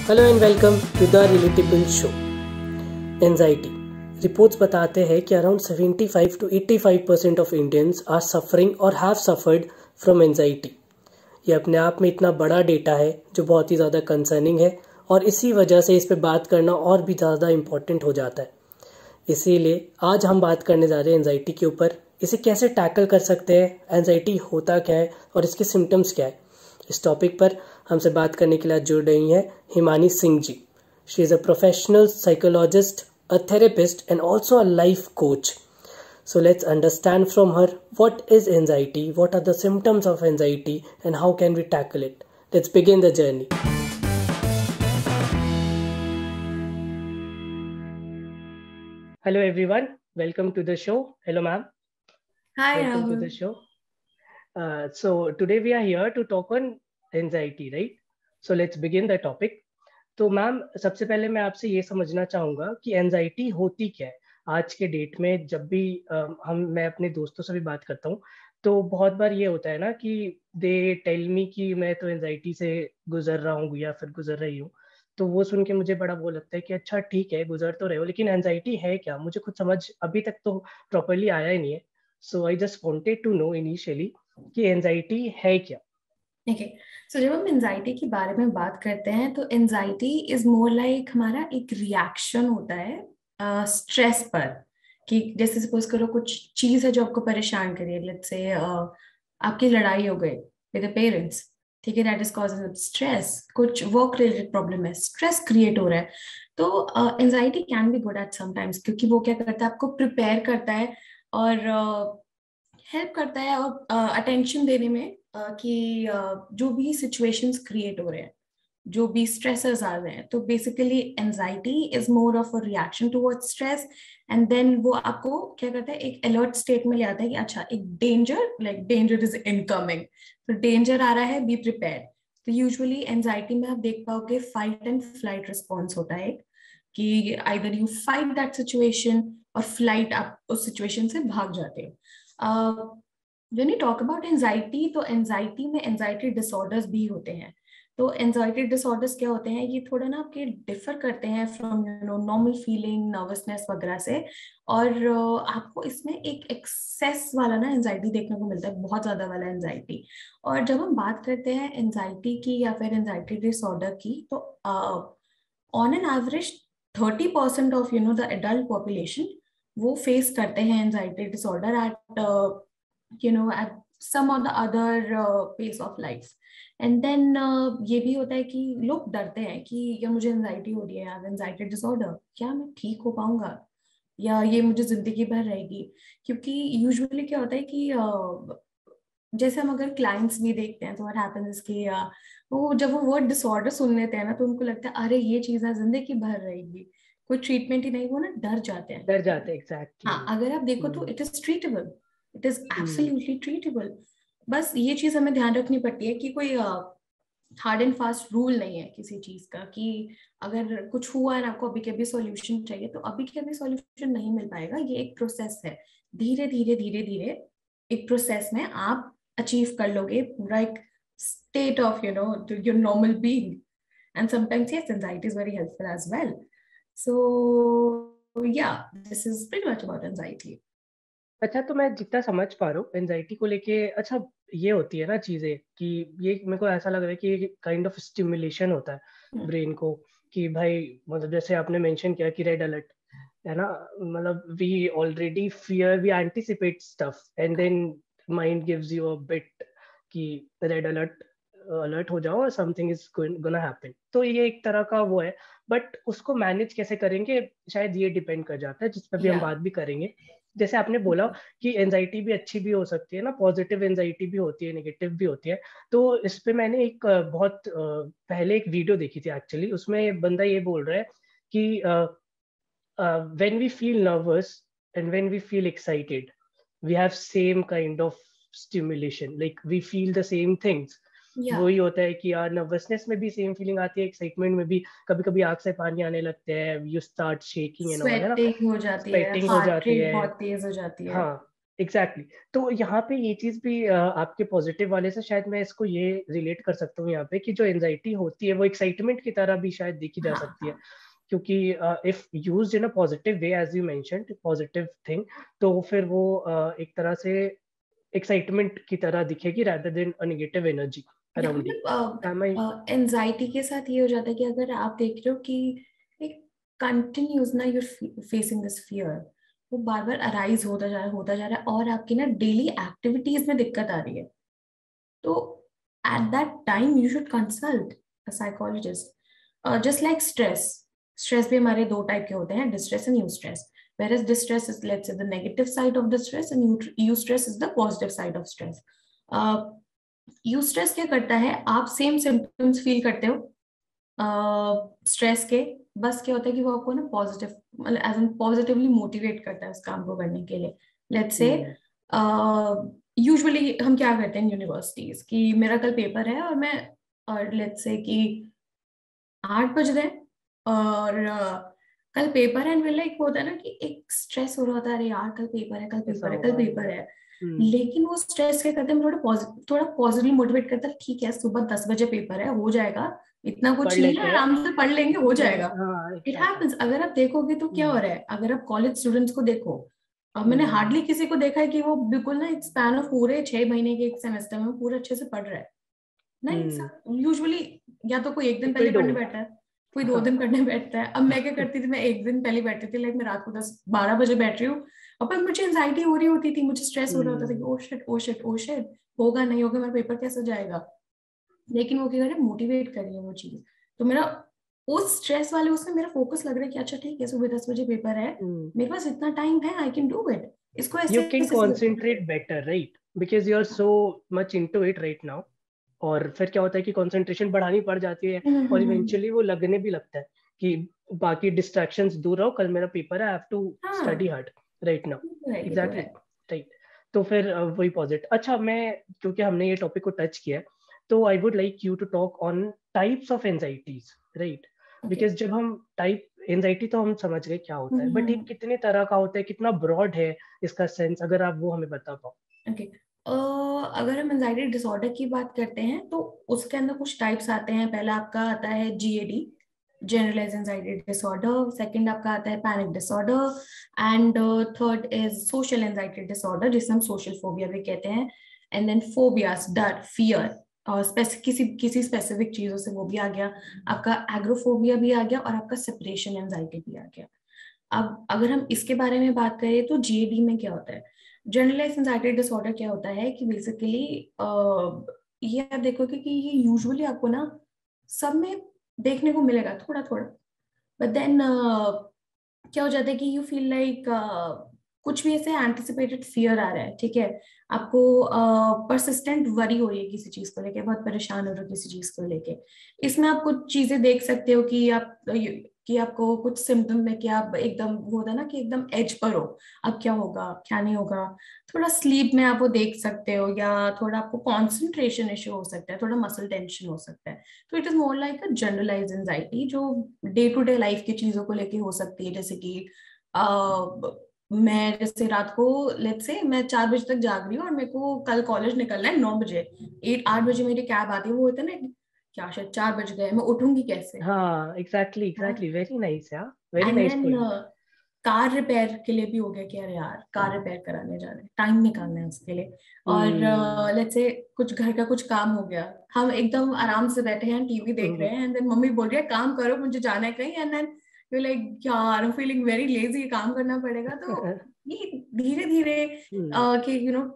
Hello and welcome to the relatable show. Anxiety reports बताते हैं कि around 75 to 85% of Indians are suffering और have suffered from anxiety. ये अपने आप में इतना बड़ा डेटा है जो बहुत ही ज़्यादा कंसर्निंग है और इसी वजह से इस पे बात करना और भी ज़्यादा इम्पोर्टेंट हो जाता है। इसीलिए आज हम बात करने जा रहे हैं एंजाइटी के ऊपर। इसे कैसे टैकल कर सकते हैं, एंजाइटी होता क्या है और इसके सिम्टम्स क्या है। इस टॉपिक पर हमसे बात करने के लिए जुड़ रही हैं Himani Singh ji. She is a professional psychologist, a therapist and also a life coach. So let's understand from her what is anxiety, what are the symptoms of anxiety, and how can we tackle it. Let's begin the journey. Hello everyone, welcome to the show. Hello ma'am. Hi Welcome to Rahul. the show. So today we are here to talk on anxiety, right? So let's begin the topic. तो ma'am सबसे पहले मैं आपसे ये समझना चाहूँगा कि anxiety होती क्या है। आज के डेट में जब भी मैं अपने दोस्तों से भी बात करता हूँ तो बहुत बार ये होता है ना कि दे टेल मी कि मैं तो एंजाइटी से गुजर रहा हूँ या फिर गुजर रही हूँ। तो वो सुन के मुझे बड़ा वो लगता है कि अच्छा ठीक है, गुजर तो रहे हो, लेकिन एंजाइटी है क्या? मुझे खुद समझ अभी तक तो प्रॉपरली आया ही नहीं है। So I just wanted to know initially कि एंजाइटी है क्या। ओके, सो जब हम एनजाइटी के बारे में बात करते हैं तो एनजाइटी इज मोर लाइक हमारा एक रिएक्शन होता है स्ट्रेस पर। कि जैसे सपोज करो कुछ चीज है जो आपको परेशान कर रही है, लेट्स से आपकी लड़ाई हो गई विद पेरेंट्स, ठीक है, दैट इज कॉजिंग स्ट्रेस। कुछ वर्क रिलेटेड प्रॉब्लम है, स्ट्रेस क्रिएट हो रहा है। तो anxiety can be good at sometimes, क्योंकि वो क्या करता है, आपको प्रिपेयर करता है और हेल्प करता है और अटेंशन देने में कि जो भी सिचुएशंस क्रिएट हो रहे हैं, जो भी स्ट्रेसर्स आ रहे हैं, तो basically anxiety is more of a reaction towards stress. And then वो आपको क्या करता है, एक अलर्ट स्टेट में ले आता है कि अच्छा एक danger, like danger is incoming, तो डेंजर आ रहा है, बी प्रिपेयर। तो यूजुअली एंजाइटी में आप देख पाओगे फाइट एंड फ्लाइट रिस्पॉन्स होता है कि either you fight that situation और फ्लाइट, आप उस सिचुएशन से भाग जाते हो। When you talk about anxiety, तो एंजाइटी में एंजाइटी डिसऑर्डर्स भी होते हैं। तो एंजाइटी डिसऑर्डर्स क्या होते हैं, ये थोड़ा ना आपके डिफर करते हैं फ्रॉम नॉर्मल फीलिंग, नर्वसनेस वगैरह से। और आपको इसमें एक एक्सेस वाला ना एंजाइटी देखने को मिलता है, बहुत ज्यादा वाला एंजाइटी। और जब हम बात करते हैं एंजाइटी की या फिर एंजाइटी डिसऑर्डर की, तो on an average 30% of the adult population वो फेस करते हैं anxiety disorder at at some or the other pace of life. And then ये भी होता है कि लोग डरते हैं कि या मुझे एंजाइटी हो रही है, यार एंजाइटी डिसऑर्डर, क्या मैं ठीक हो पाऊंगा या ये मुझे जिंदगी भर रहेगी। क्योंकि यूजुअली क्या होता है कि जैसे हम अगर क्लाइंट्स भी देखते हैं तो व्हाट हैपेंस कि वो जब वो वर्ड डिसऑर्डर सुन लेते हैं ना, तो उनको लगता है अरे ये चीज ना जिंदगी भर रहेगी, कोई ट्रीटमेंट ही नहीं, वो ना डर जाते हैं। डर जाते एग्जैक्टली। हाँ, अगर आप देखो तो it is treatable, it is absolutely treatable. बस ये चीज हमें ध्यान रखनी पड़ती है कि कोई हार्ड एंड फास्ट रूल नहीं है किसी चीज का कि अगर कुछ हुआ है आपको अभी के अभी सॉल्यूशन चाहिए तो अभी के अभी सॉल्यूशन नहीं मिल पाएगा। ये एक प्रोसेस है, धीरे धीरे धीरे धीरे एक प्रोसेस में आप अचीव कर लोगे पूरा एक state of your normal being. And sometimes yes, anxiety is very helpful as well. So yeah, this is pretty much about anxiety. अच्छा, तो मैं जितना समझ पा रहा हूँ एंजाइटी को लेके, अच्छा ये होती है ना चीजें कि ये मेरे को ऐसा लग रहा है कि काइंड ऑफ स्टिमुलेशन होता है ब्रेन को कि भाई, मतलब जैसे आपने मेंशन किया कि रेड अलर्ट है ना, मतलब we already fear, we anticipate stuff and then mind gives you a bit कि रेड अलर्ट, अलर्ट हो जाओ, समथिंग इज गोना हैपन। तो ये एक तरह का वो है, बट उसको मैनेज कैसे करेंगे शायद ये डिपेंड कर जाता है, जिस पर भी हम बात भी करेंगे। जैसे आपने बोला कि एंजाइटी भी अच्छी भी हो सकती है ना, पॉजिटिव एंजाइटी भी होती है, नेगेटिव भी होती है। तो इस पे मैंने एक बहुत पहले एक वीडियो देखी थी एक्चुअली, उसमें बंदा ये बोल रहा है कि when we feel nervous and when we feel excited, we have same kind of stimulation, like we feel the same things. या वही होता है कि यार नर्वसनेस में भी सेम फीलिंग आती है, एक्साइटमेंट में भी कभी कभी आंख से पानी आने लगते हैं, you start shaking and all, है ना, स्वेटिंग हो जाती है, स्वेटिंग हो हार्ट जाती रेट है। बहुत तेज हो जाती है। हाँ, एग्जैक्टली तो यहाँ पे ये चीज भी आपके पॉजिटिव वाले से शायद मैं इसको ये रिलेट कर सकता हूँ यहाँ पे कि जो एंजाइटी होती है वो एक्साइटमेंट की तरह भी शायद देखी जा सकती है, हाँ क्योंकि if used in a positive way as you mentioned positive thing, तो फिर वो एक तरह से एक्साइटमेंट की तरह दिखेगी rather than a negative energy यहाँ around you. Am I? मतलब एनजाइटी के साथ ये हो जाता है कि अगर आप देख रहे हो कि एक कंटिन्यूस ना यूर फेसिंग दिस फियर, वो बार बार अराइज होता जा रहा है और आपकी ना डेली एक्टिविटीज में दिक्कत आ रही है, तो eight that time you should consult a psychologist. Just like stress, stress भी हमारे दो टाइप के होते हैं, distress and eustress. Whereas distress is, let's say, the negative side of the stress, and eustress is the positive side of stress. Eustress क्या करता है, आप सेम सिम्टम्स फील करते हो स्ट्रेस के, बस क्या होता है कि वो आपको ना पॉजिटिव मतलब एज एन पॉजिटिवली मोटिवेट करता है उस काम को करने के लिए। लेट्स से यूजुअली हम क्या करते हैं यूनिवर्सिटीज कि मेरा कल पेपर है और मैं, और लेट्स से कि 8 बज रहे हैं और कल पेपर है, एंड लाइक होता है ना कि एक स्ट्रेस हो रहा होता है, अरे यार कल पेपर है, कल ऐसा पेपर है, कल होगा पेपर है। हम्म लेकिन वो स्ट्रेस क्या करते हैं, थोड़ा पॉजिटिवली मोटिवेट करता है, ठीक है सुबह 10 बजे पेपर है, हो जाएगा, इतना पढ़ कुछ नहीं लेते है, हैं आराम से पढ़ लेंगे, हो जाएगा। हाँ इट एग्जैक्टली हैपेंस। अगर आप देखोगे तो क्या हो रहा है, अगर आप कॉलेज स्टूडेंट्स को देखो, अब मैंने हम्म हार्डली किसी को देखा है कि वो बिल्कुल ना एक स्पैन ऑफ पूरे 6 महीने के एक सेमेस्टर में पूरे अच्छे से पढ़ रहा है। नहीं, हम्म सब यूजुअली या तो कोई एक दिन पीपल पहले पढ़ने डोंट बैठा है, कोई 2 दिन हाँ पढ़ने बैठता है। अब मैं क्या करती थी, मैं एक दिन पहले बैठती थी, लाइक मैं रात को 10-12 बजे बैठ रही हूँ, और पर मुझे एंजाइटी हो रही होती थी, मुझे स्ट्रेस हो रहा होता था कि hmm oh shit oh shit oh shit, होगा नहीं होगा, मेरा पेपर कैसे जाएगा। लेकिन वो क्या करे, मोटिवेट कर रही है वो चीज, तो मेरा उस स्ट्रेस वाले उसमें मेरा फोकस लग रहा है कि अच्छा ठीक है, सुबह 10 बजे पेपर है, हम्म मेरे पास इतना टाइम है, आई कैन डू इट, इसको you ऐसे can ऐसे concentrate better right because you are so much into it right now. और फिर क्या होता है कि कंसंट्रेशन बढ़ानी पड़ जाती है और हम्म। इवेंचुअली वो लगने भी लगता है कि बाकी डिस्ट्रैक्शंस दूर रहो, कल मेरा पेपर है, आई हैव टू स्टडी हाँ हार्ड राइट नाउ। ये तो एग्जैक्टली है। राइट। तो फिर वही पॉजिटिव। अच्छा मैं, क्योंकि हमने ये टॉपिक को टच किया है, तो I would like you to talk on types of anxieties right. Okay. Because जब हम टाइप, एंजाइटी तो हम समझ गए क्या होता है, बट ये कितने तरह का होता है, कितना ब्रॉड है इसका सेंस, अगर आप वो हमें बता पाओ। ओके। अगर हम एंजाइटी डिसऑर्डर की बात करते हैं तो उसके अंदर कुछ टाइप्स आते हैं। पहला आपका आता है GAD, generalize anxiety disorder. Second आपका आता है panic disorder, and third is social anxiety disorder, जिसे हम सोशल फोबिया भी कहते हैं। एंड देन फोबियास, डर, फियर, और किसी किसी स्पेसिफिक चीजों से वो भी आ गया। आपका एग्रोफोबिया भी आ गया और आपका सेपरेशन एंजाइटी भी आ गया। अब अगर हम इसके बारे में बात करें तो जीएडी में क्या होता है, जनरलाइज एंजाइटी डिसऑर्डर क्या होता है कि बेसिकली ये आप देखोगे कि ये यूजुअली आपको ना सब में देखने को मिलेगा थोड़ा थोड़ा, बट देन क्या हो जाता है कि यू फील लाइक कुछ भी ऐसे एंटिसिपेटेड फियर आ रहा है, ठीक है, आपको परसिस्टेंट वरी हो रही है किसी चीज को लेके, बहुत परेशान हो रहे हो किसी चीज को लेके। इसमें आप कुछ चीजें देख सकते हो कि आप कि आपको कुछ सिम्टम में कि आप एकदम वो होता है ना कि एकदम एज पर हो, अब क्या होगा क्या नहीं होगा। थोड़ा स्लीप में आप वो देख सकते हो, या थोड़ा आपको कॉन्सेंट्रेशन इश्यू हो सकता है, थोड़ा मसल टेंशन हो सकता है। तो it is more like a generalize anxiety जो डे टू डे लाइफ की चीजों को लेके हो सकती है। जैसे कि मैं जैसे रात को, लेट्स से मैं 4 बजे तक जाग रही हूँ और मेरे को कल कॉलेज निकलना है 9 बजे, 8 बजे मेरी कैब आती है, वो होता है ना क्या शायद 4 बज गए, मैं उठूंगी कैसे। हाँ एग्जैक्टली एग्जैक्टली, वेरी नाइस यार, very and nice then point. Car repair के लिए भी हो गया कि अरे यार कार रिपेयर कराने जाना है, टाइम निकालना है उसके लिए। हम्म और लेट्स से कुछ घर का कुछ काम हो गया, हम एकदम आराम से बैठे हैं टीवी देख रहे हैं, एंड देन मम्मी बोल रही है काम करो मुझे जाना है कहीं, एंड देन यू लाइक यार I am feeling very lazy, काम करना पड़ेगा। तो ये धीरे धीरे कि यू नो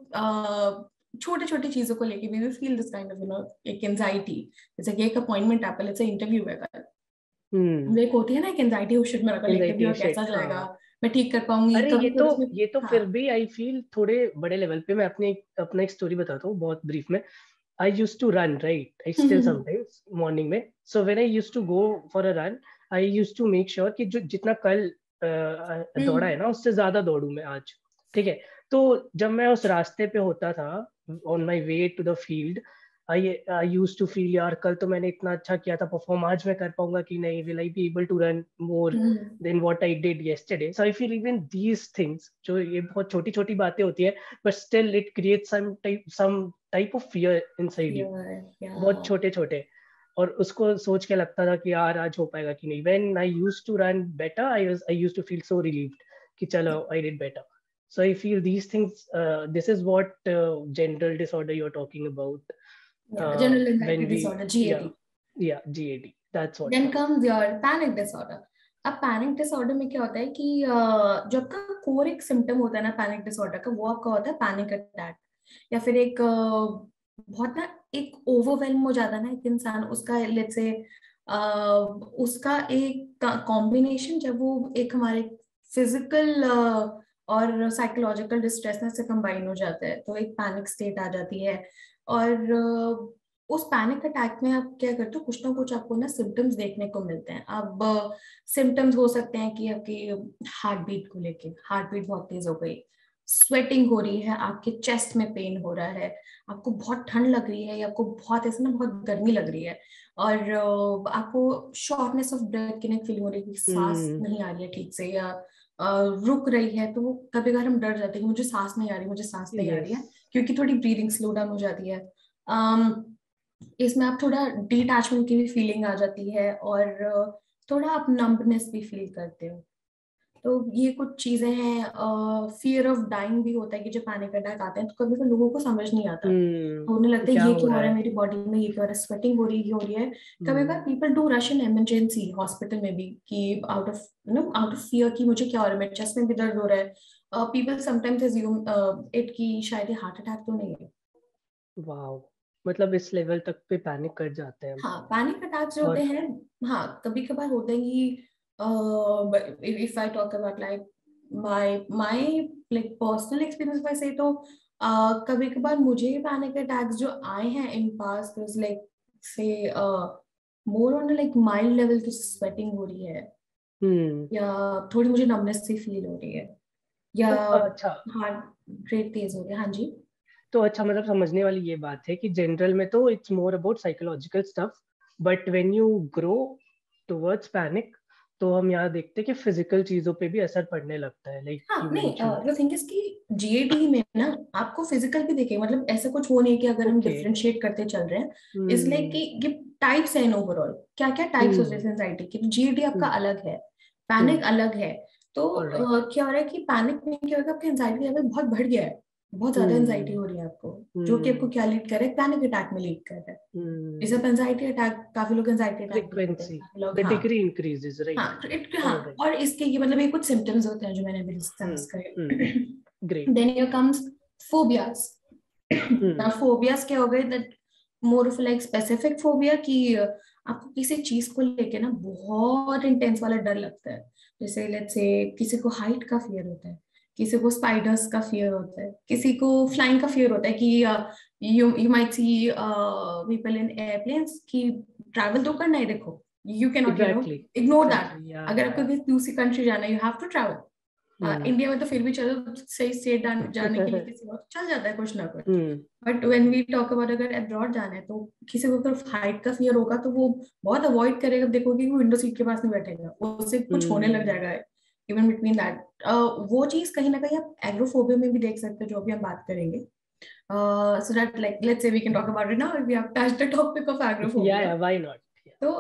छोटे छोटे चीजों को लेके we feel this kind of you know एक एंजाइटी। जैसे कि एक अपॉइंटमेंट आपका, लेट्स से इंटरव्यू है कल, हम्म एक होती है ना एक एंजाइटी, हो शिट मेरा कल इंटरव्यू एंजाइटी है, कैसा शिट जाएगा, हाँ। मैं ठीक कर पाऊंगी अरे कभी फिर उसमें। ये तो हाँ। फिर भी आई फील थोड़े बड़े लेवल पे। मैं अपना एक स्टोरी बताता हूँ बहुत ब्रीफ में। I use to run right, I still sometimes morning में। So when I use to go for a run, I use to make sure कि जो जितना कल दौड़ा है ना उससे ज्यादा दौड़ू मैं आज, ठीक है। तो जब मैं उस रास्ते पे होता था on my way to the field, I used to feel यार कल तो मैंने इतना अच्छा किया था परफॉर्म, आज मैं कर पाऊंगा कि नहीं, will I be able to run more then what I did yesterday. So I feel even these things, जो ये बहुत छोटी छोटी बातें होती है, but still it create some type of fear inside you, बहुत छोटे छोटे। और उसको सोच के लगता था कि यार आज हो पाएगा कि नहीं। When I used to run better, I used to feel so relieved कि चलो I did better. So I feel these things, this is what general disorder you're talking about. Yeah, general anxiety When we, disorder, yeah, GAD. yeah, GAD. That's what. Then Yeah. comes your panic disorder. अब panic disorder में क्या होता है कि जो आपका core एक symptom होता है ना पैनिक डिसऑर्डर का, वो आपका होता है पैनिक अटैक, या फिर एक बहुत ना एक ओवरवेलम हो जाता है ना एक इंसान, उसका लेट्स से उसका एक कॉम्बिनेशन जब वो एक हमारे फिजिकल और साइकोलॉजिकल डिस्ट्रेसनेस से कंबाइन हो जाता है, तो एक पैनिक स्टेट आ जाती है। और उस पैनिक अटैक में आप क्या करते हो, कुछ ना कुछ आपको ना सिम्टम्स देखने को मिलते हैं। अब सिम्टम्स हो सकते हैं कि आपकी हार्ट बीट को लेके, हार्ट बीट बहुत तेज हो गई, स्वेटिंग हो रही है, आपके चेस्ट में पेन हो रहा है, आपको बहुत ठंड लग रही है, या आपको बहुत ऐसे ना बहुत गर्मी लग रही है, और आपको शॉर्टनेस ऑफ ब्रेथ की फीलिंग हो रही है कि सांस Hmm. नहीं आ रही है ठीक से, या रुक रही है। तो कभी कभार हम डर जाते हैं कि मुझे सांस नहीं आ रही, मुझे सांस नहीं आ रही है, Yes. क्योंकि थोड़ी ब्रीदिंग स्लो डाउन हो जाती है। इसमें आप थोड़ा डिटैचमेंट की भी फीलिंग आ जाती है, और थोड़ा आप नंबनेस भी फील करते हो। तो ये कुछ चीजें हैं। फियर ऑफ डाइंग भी होता है कि जब पैनिक अटैक आते हैं तो कभी कभी लोगों को समझ नहीं आता, तो उन्हें लगता है क्या ये हो क्यों हो रहा रहा है है? मेरी बॉडी में, ये क्यों हो रहा है, स्वेटिंग हो रही है, ये हो रही है। कभी कभी Hmm. People do rush in emergency hospital में भी, कि आउट ऑफ फियर कि मुझे क्या हो रहा है, मेरे चेस्ट में भी दर्द हो रहा है। पीपल समटाइम्स अज्यूम इट कि शायद ये हार्ट अटैक तो नहीं है। वाओ, मतलब इस लेवल तक पे पैनिक कर जाते हैं हम। हाँ, पैनिक अटैक्स जो होते और हैं, हाँ कभी कभार होते हैं कि if I talk about like my like personal experience में से, तो कभी कभार मुझे पैनिक अटैक्स जो आए हैं इन पास्ट लाइक से more on like mild level की स्वेटिंग हो रही है, हम्म या थोड़ी मुझे नमनेस सी फील हो रही है, या तो अच्छा, हार्ट रेट तेज हो रही है। हाँ जी। मतलब समझने वाली ये बात है कि जनरल में तो it's more about psychological stuff, but when you grow towards panic, तो हम यहाँ देखते हैं कि फिजिकल चीजों पे भी असर पड़ने लगता है, लाइक हाँ यू नहीं, मेंशन्ड। द थिंग इज कि जीएडी में ना आपको फिजिकल भी देखे, मतलब ऐसा कुछ वो नहीं है कि अगर हम ओके। डिफरेंशिएट करते चल रहे हैं, इसलिए कि हम्म ये टाइप्स हैं ओवरऑल, क्या क्या टाइप्स होते हैं हम्म एंजाइटी की, जीएडी आपका हम्म अलग है, पैनिक हम्म अलग है। तो ऑलराइट। क्या हो रहा है कि पैनिक में क्या होगा, आपका एंजाइटी लेवल बहुत बढ़ गया है, बहुत ज्यादा एंजाइटी हम्म हो रही है आपको, जो कि आपको हम्म क्या लीड कर रहा है, पैनिक अटैक में लीड कर रहा है। इस हम्म एंजाइटी अटैक, काफी लोग एंजाइटी अटैक भी करते हैं, फ्रीक्वेंसी, काफी लोग, द हाँ। Degree increases, right? हाँ, हाँ, ऑलराइट। और इसके ये मतलब ये कुछ सिम्टम्स होते हैं जो मैंने अभी डिस्कस करे। Great. Then here comes phobias. ना हम्म फोबियाज क्या हो गए, that more of like specific phobia, कि आपको किसी चीज को लेके ना बहुत इंटेंस वाला डर लगता है। जैसे लेट्स से किसी को हाइट का फियर होता है, किसी को स्पाइडर्स का फियर होता है, किसी को फ्लाइंग का फियर होता है, कि you might see people in airplanes की ट्रैवल तो करना है, देखो you can not exactly ignore that. Exactly या अगर आपको किसी दूसरी कंट्री जाना है, you have to travel. Hmm India में तो फिर भी चलो, सही स्टेट जाने के लिए किसी और चल जाता है कुछ ना कुछ। Hmm but when we talk about अगर अब्रॉड जाना है, तो किसी को अगर हाइट का फियर होगा तो वो बहुत अवॉइड करेगा, देखोगे कि वो विंडो सीट के पास नहीं बैठेगा, उससे कुछ होने लग हम्म जाएगा इवन बिटवीन दैट। वो चीज कहीं ना कहीं आप एग्रोफोबिया में भी देख सकते हो, जो अभी हम बात करेंगे। So that like let's say we can talk about it now, we have touched the topic of या एग्रोफोबिया। Why not. तो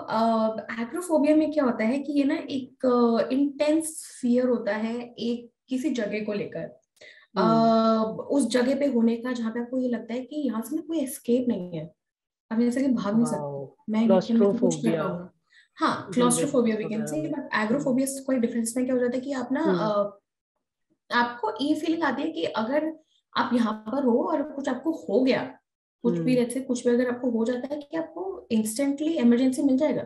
एग्रोफोबिया में क्या होता है कि ये ना एक इंटेंस फियर होता है एक किसी जगह को लेकर, हम्म उस जगह पे होने का जहाँ पे आपको ये लगता है कि यहाँ से ना कोई एस्केप नहीं है, आप यहाँ से कहीं भाग नहीं वाओ, सकते, मैं नीचे में तो कुछ कर क्लॉस्ट्रोफोबिया, पाऊंगा। हाँ, क्लॉस्ट्रोफोबिया बिल्डिंग्स वी कैन वगैरह से, में। बट एग्रोफोबिया से कोई डिफरेंस में क्या हो जाता है कि आप ना हम्म आपको ये फीलिंग आती है कि अगर आप यहाँ पर हो और कुछ आपको हो गया, कुछ भी हम्म रहते कुछ भी अगर आपको हो जाता है, कि आपको इंस्टेंटली इमरजेंसी मिल जाएगा,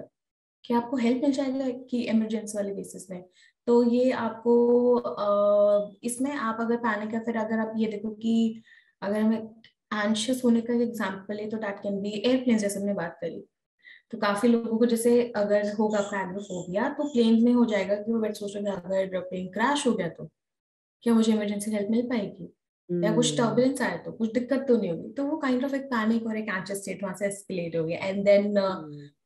कि आपको हेल्प मिल जाएगा कि इमरजेंसी वाले बेसिस में। तो ये आपको इसमें आप अगर पैनिक, या फिर अगर आप ये देखो कि अगर हमें एंशियस होने का एग्जांपल है, तो दैट कैन बी एयरप्लेन, जैसे हमने बात करी। तो काफी लोगों को जैसे अगर होगा आपका एग्रोफोबिया, तो प्लेन में हो जाएगा कि वो बैठ सोच रहे हैं, अगर प्लेन क्रैश हो गया तो क्या मुझे इमरजेंसी हेल्प मिल पाएगी। या कुछ टर्बुलेंस आया तो कुछ दिक्कत तो नहीं होगी, तो वो काइंड ऑफ एक पैनिक और एक एंशियस स्टेट वहां से एस्केलेट हो गया। And then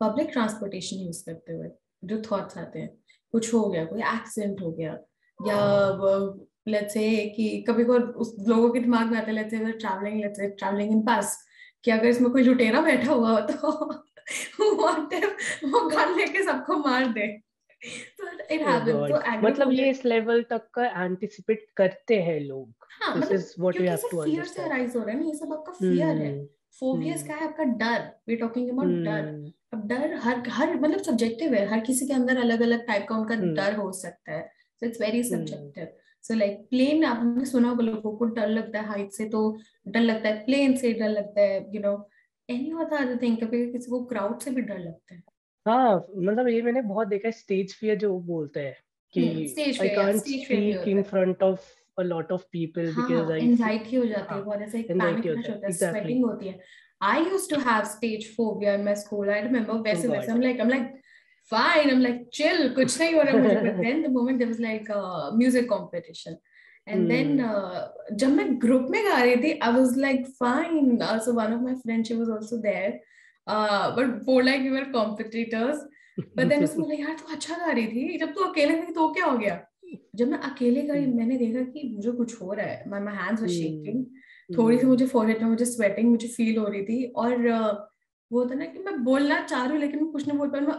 public transportation use करते हुए जो थॉट्स आते हैं, कुछ हो गया, कोई एक्सीडेंट हो गया, या लेट्स से कि कभी कोई उस लोगों के दिमाग में आता है, लेट्स से ट्रैवलिंग इन बस, कि अगर इसमें कोई लुटेरा बैठा हुआ हो तो वो गन लेके सबको मार दे। तो इट ओ हैपेंस। गॉड, तो मतलब एग्रोफोबिया, ये इस लेवल तक का एंटिसिपेट करते हैं लोग। हाँ दिस मतलब इज व्हाट वी क्योंकि हैव सब टू फियर से अंडरस्टैंड। अराइज हो रहा है ना, ये सब आपका फियर है। हम्म। फोबियस हम्म। क्या है? आपका डर। वी टॉकिंग अबाउट डर। हम्म। अब डर हर हर मतलब सब्जेक्टिव है, हर किसी के अंदर अलग अलग टाइप का उनका हम्म। डर हो सकता है। So it's very hmm. Subjective. So like plane, आपने सुना होगा लोगों को डर लगता है हाइट से, तो डर लगता है प्लेन से, डर लगता है एनी अदर थिंग, कभी किसी को क्राउड से भी डर लगता है। हाँ, मतलब ये मैंने बहुत देखा है, स्टेज फियर जो वो बोलते हैं कि स्टेज आई फेयर, या कांट स्टेज फेयर भी स्पीक होता इन है। Front of a lot of people because हाँ, आई फील। एंजाइटी हो जाती है हाँ, बहुत, ऐसे एक एंजाइटी पैनिक रश होता है, होता है, एग्जैक्टली। स्वेटिंग होती है। I used to have stage phobia in my school, I remember. Oh वैसे वैसे god. I'm like fine, I'm like chill, कुछ नहीं हो रहा मुझे। But then the moment there was like a music competition, and then हम्म। जब मैं group में गा रही थी, I was like fine. So one of my friends, she was also there, but more like we were competitors. But then उसने बोला, यार तू अच्छा गा रही थी, जब तू अकेले थी तो क्या हो गया? जब मैं अकेले गई, मैंने देखा कि मुझे कुछ हो रहा है, my hands were shaking, थोड़ी सी मुझे फोरहेड में मुझे स्वेटिंग मुझे फील हो रही थी। और वो होता ना कि मैं बोलना चाह रही हूँ लेकिन मैं कुछ नहीं बोल पा रही, मैं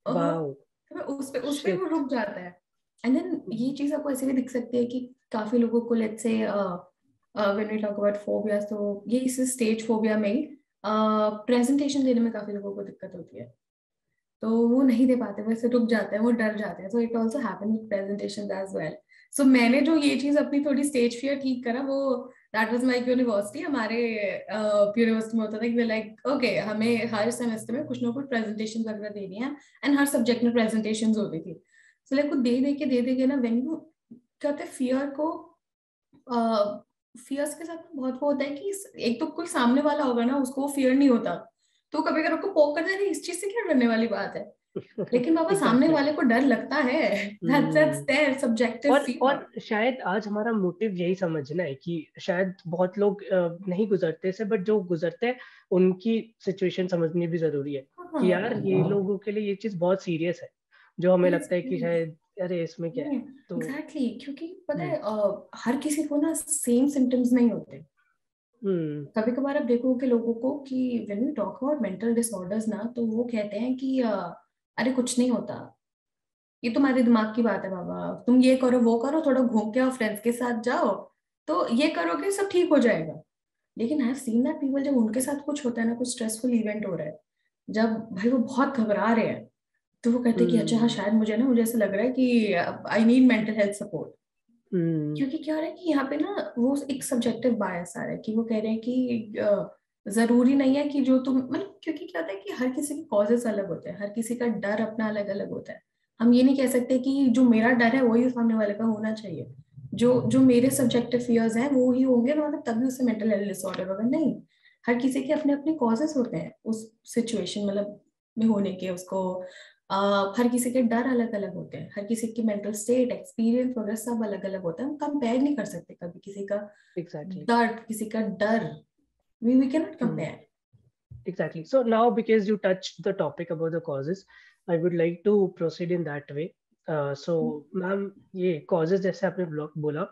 वाओ। तो मैं उस पे वो शिट। रुक जाता है। एंड देन ये चीज आपको ऐसे भी दिख सकती है कि काफी लोगों को, let's say when we talk about phobias, तो ये इस स्टेज फोबिया में प्रेजेंटेशन देने में काफी लोगों को दिक्कत होती है, तो वो नहीं दे पाते, वो ऐसे रुक जाते हैं, वो डर जाते हैं। So it also happen with presentations as well. So मैंने जो ये चीज अपनी थोड़ी स्टेज फियर ठीक करा, वो दैट वाज माय यूनिवर्सिटी। हमारे यूनिवर्सिटी में होता था कि लाइक ओके, हमें हर सेमेस्टर में कुछ ना कुछ प्रेजेंटेशन वगैरह देनी है, एंड हर सब्जेक्ट में प्रेजेंटेशन होती थी। सो लाइक वो दे दे के ना, व्हेन यू कहते फियर को, फियर्स के साथ में बहुत वो होता है कि एक तो कोई सामने वाला होगा ना, उसको फियर नहीं होता, तो कभी अगर आपको पोक करते हैं, इस चीज से क्या डरने वाली बात है? लेकिन बाबा सामने एग्जैक्टली। वाले को डर लगता है। That's hmm. Their subjective fear. और शायद आज हमारा मोटिव यही समझना है कि शायद बहुत लोग नहीं गुजरते से, बट जो गुजरते हैं उनकी सिचुएशन समझनी भी जरूरी है कि यार ये लोगों के लिए ये चीज बहुत सीरियस है, जो हमें लगता है कि शायद अरे इसमें क्या है। तो एग्जैक्टली, क्योंकि पता हम्म। है हर किसी को ना सेम सिम्टम्स नहीं होते। हम्म। कभी कभार आप देखोगे लोगों को कि when we talk about mental disorders ना, तो वो कहते हैं कि अरे कुछ नहीं होता, ये तुम्हारे दिमाग की बात है बाबा, तुम ये करो वो करो, थोड़ा घूम के आओ, फ्रेंड्स के साथ जाओ, तो ये करोगे सब ठीक हो जाएगा। लेकिन I have seen that people, जब उनके साथ कुछ होता है ना, कुछ स्ट्रेसफुल इवेंट हो रहा है, जब भाई वो बहुत घबरा रहे हैं, तो वो कहते हैं कि अच्छा हाँ, हम्म। शायद मुझे ऐसा लग रहा है कि I need mental health support. Hmm. क्योंकि क्या हो रहा है कि यहाँ पे ना वो एक सब्जेक्टिव बायस आ रहा है, कि वो कह रहे हैं कि जरूरी नहीं है कि जो तुम मतलब, क्योंकि क्या होता है कि हर किसी के कॉजेस अलग होते हैं, हर किसी का डर अपना अलग अलग होता है। हम ये नहीं कह सकते कि जो मेरा डर है वही सामने वाले का होना चाहिए, जो जो मेरे सब्जेक्टिव फियर्स हैं वो ही होंगे, मतलब तभी उससे मेंटल हेल्थ डिसऑर्डर होगा, नहीं। हर किसी के अपने अपने कॉजेस होते हैं उस सिचुएशन मतलब में होने के, उसको हर किसी के डर अलग अलग होते हैं, हर किसी की मेंटल स्टेट एक्सपीरियंस वगैरह सब अलग अलग होता है। हम कंपेयर नहीं कर सकते कभी किसी का एग्जैक्टली। दर्द, किसी का डर, we can not compare. Exactly. So now, because you touched the topic about the causes, I would like to proceed in that way. So, ma'am, ये causes जैसे आपने बोला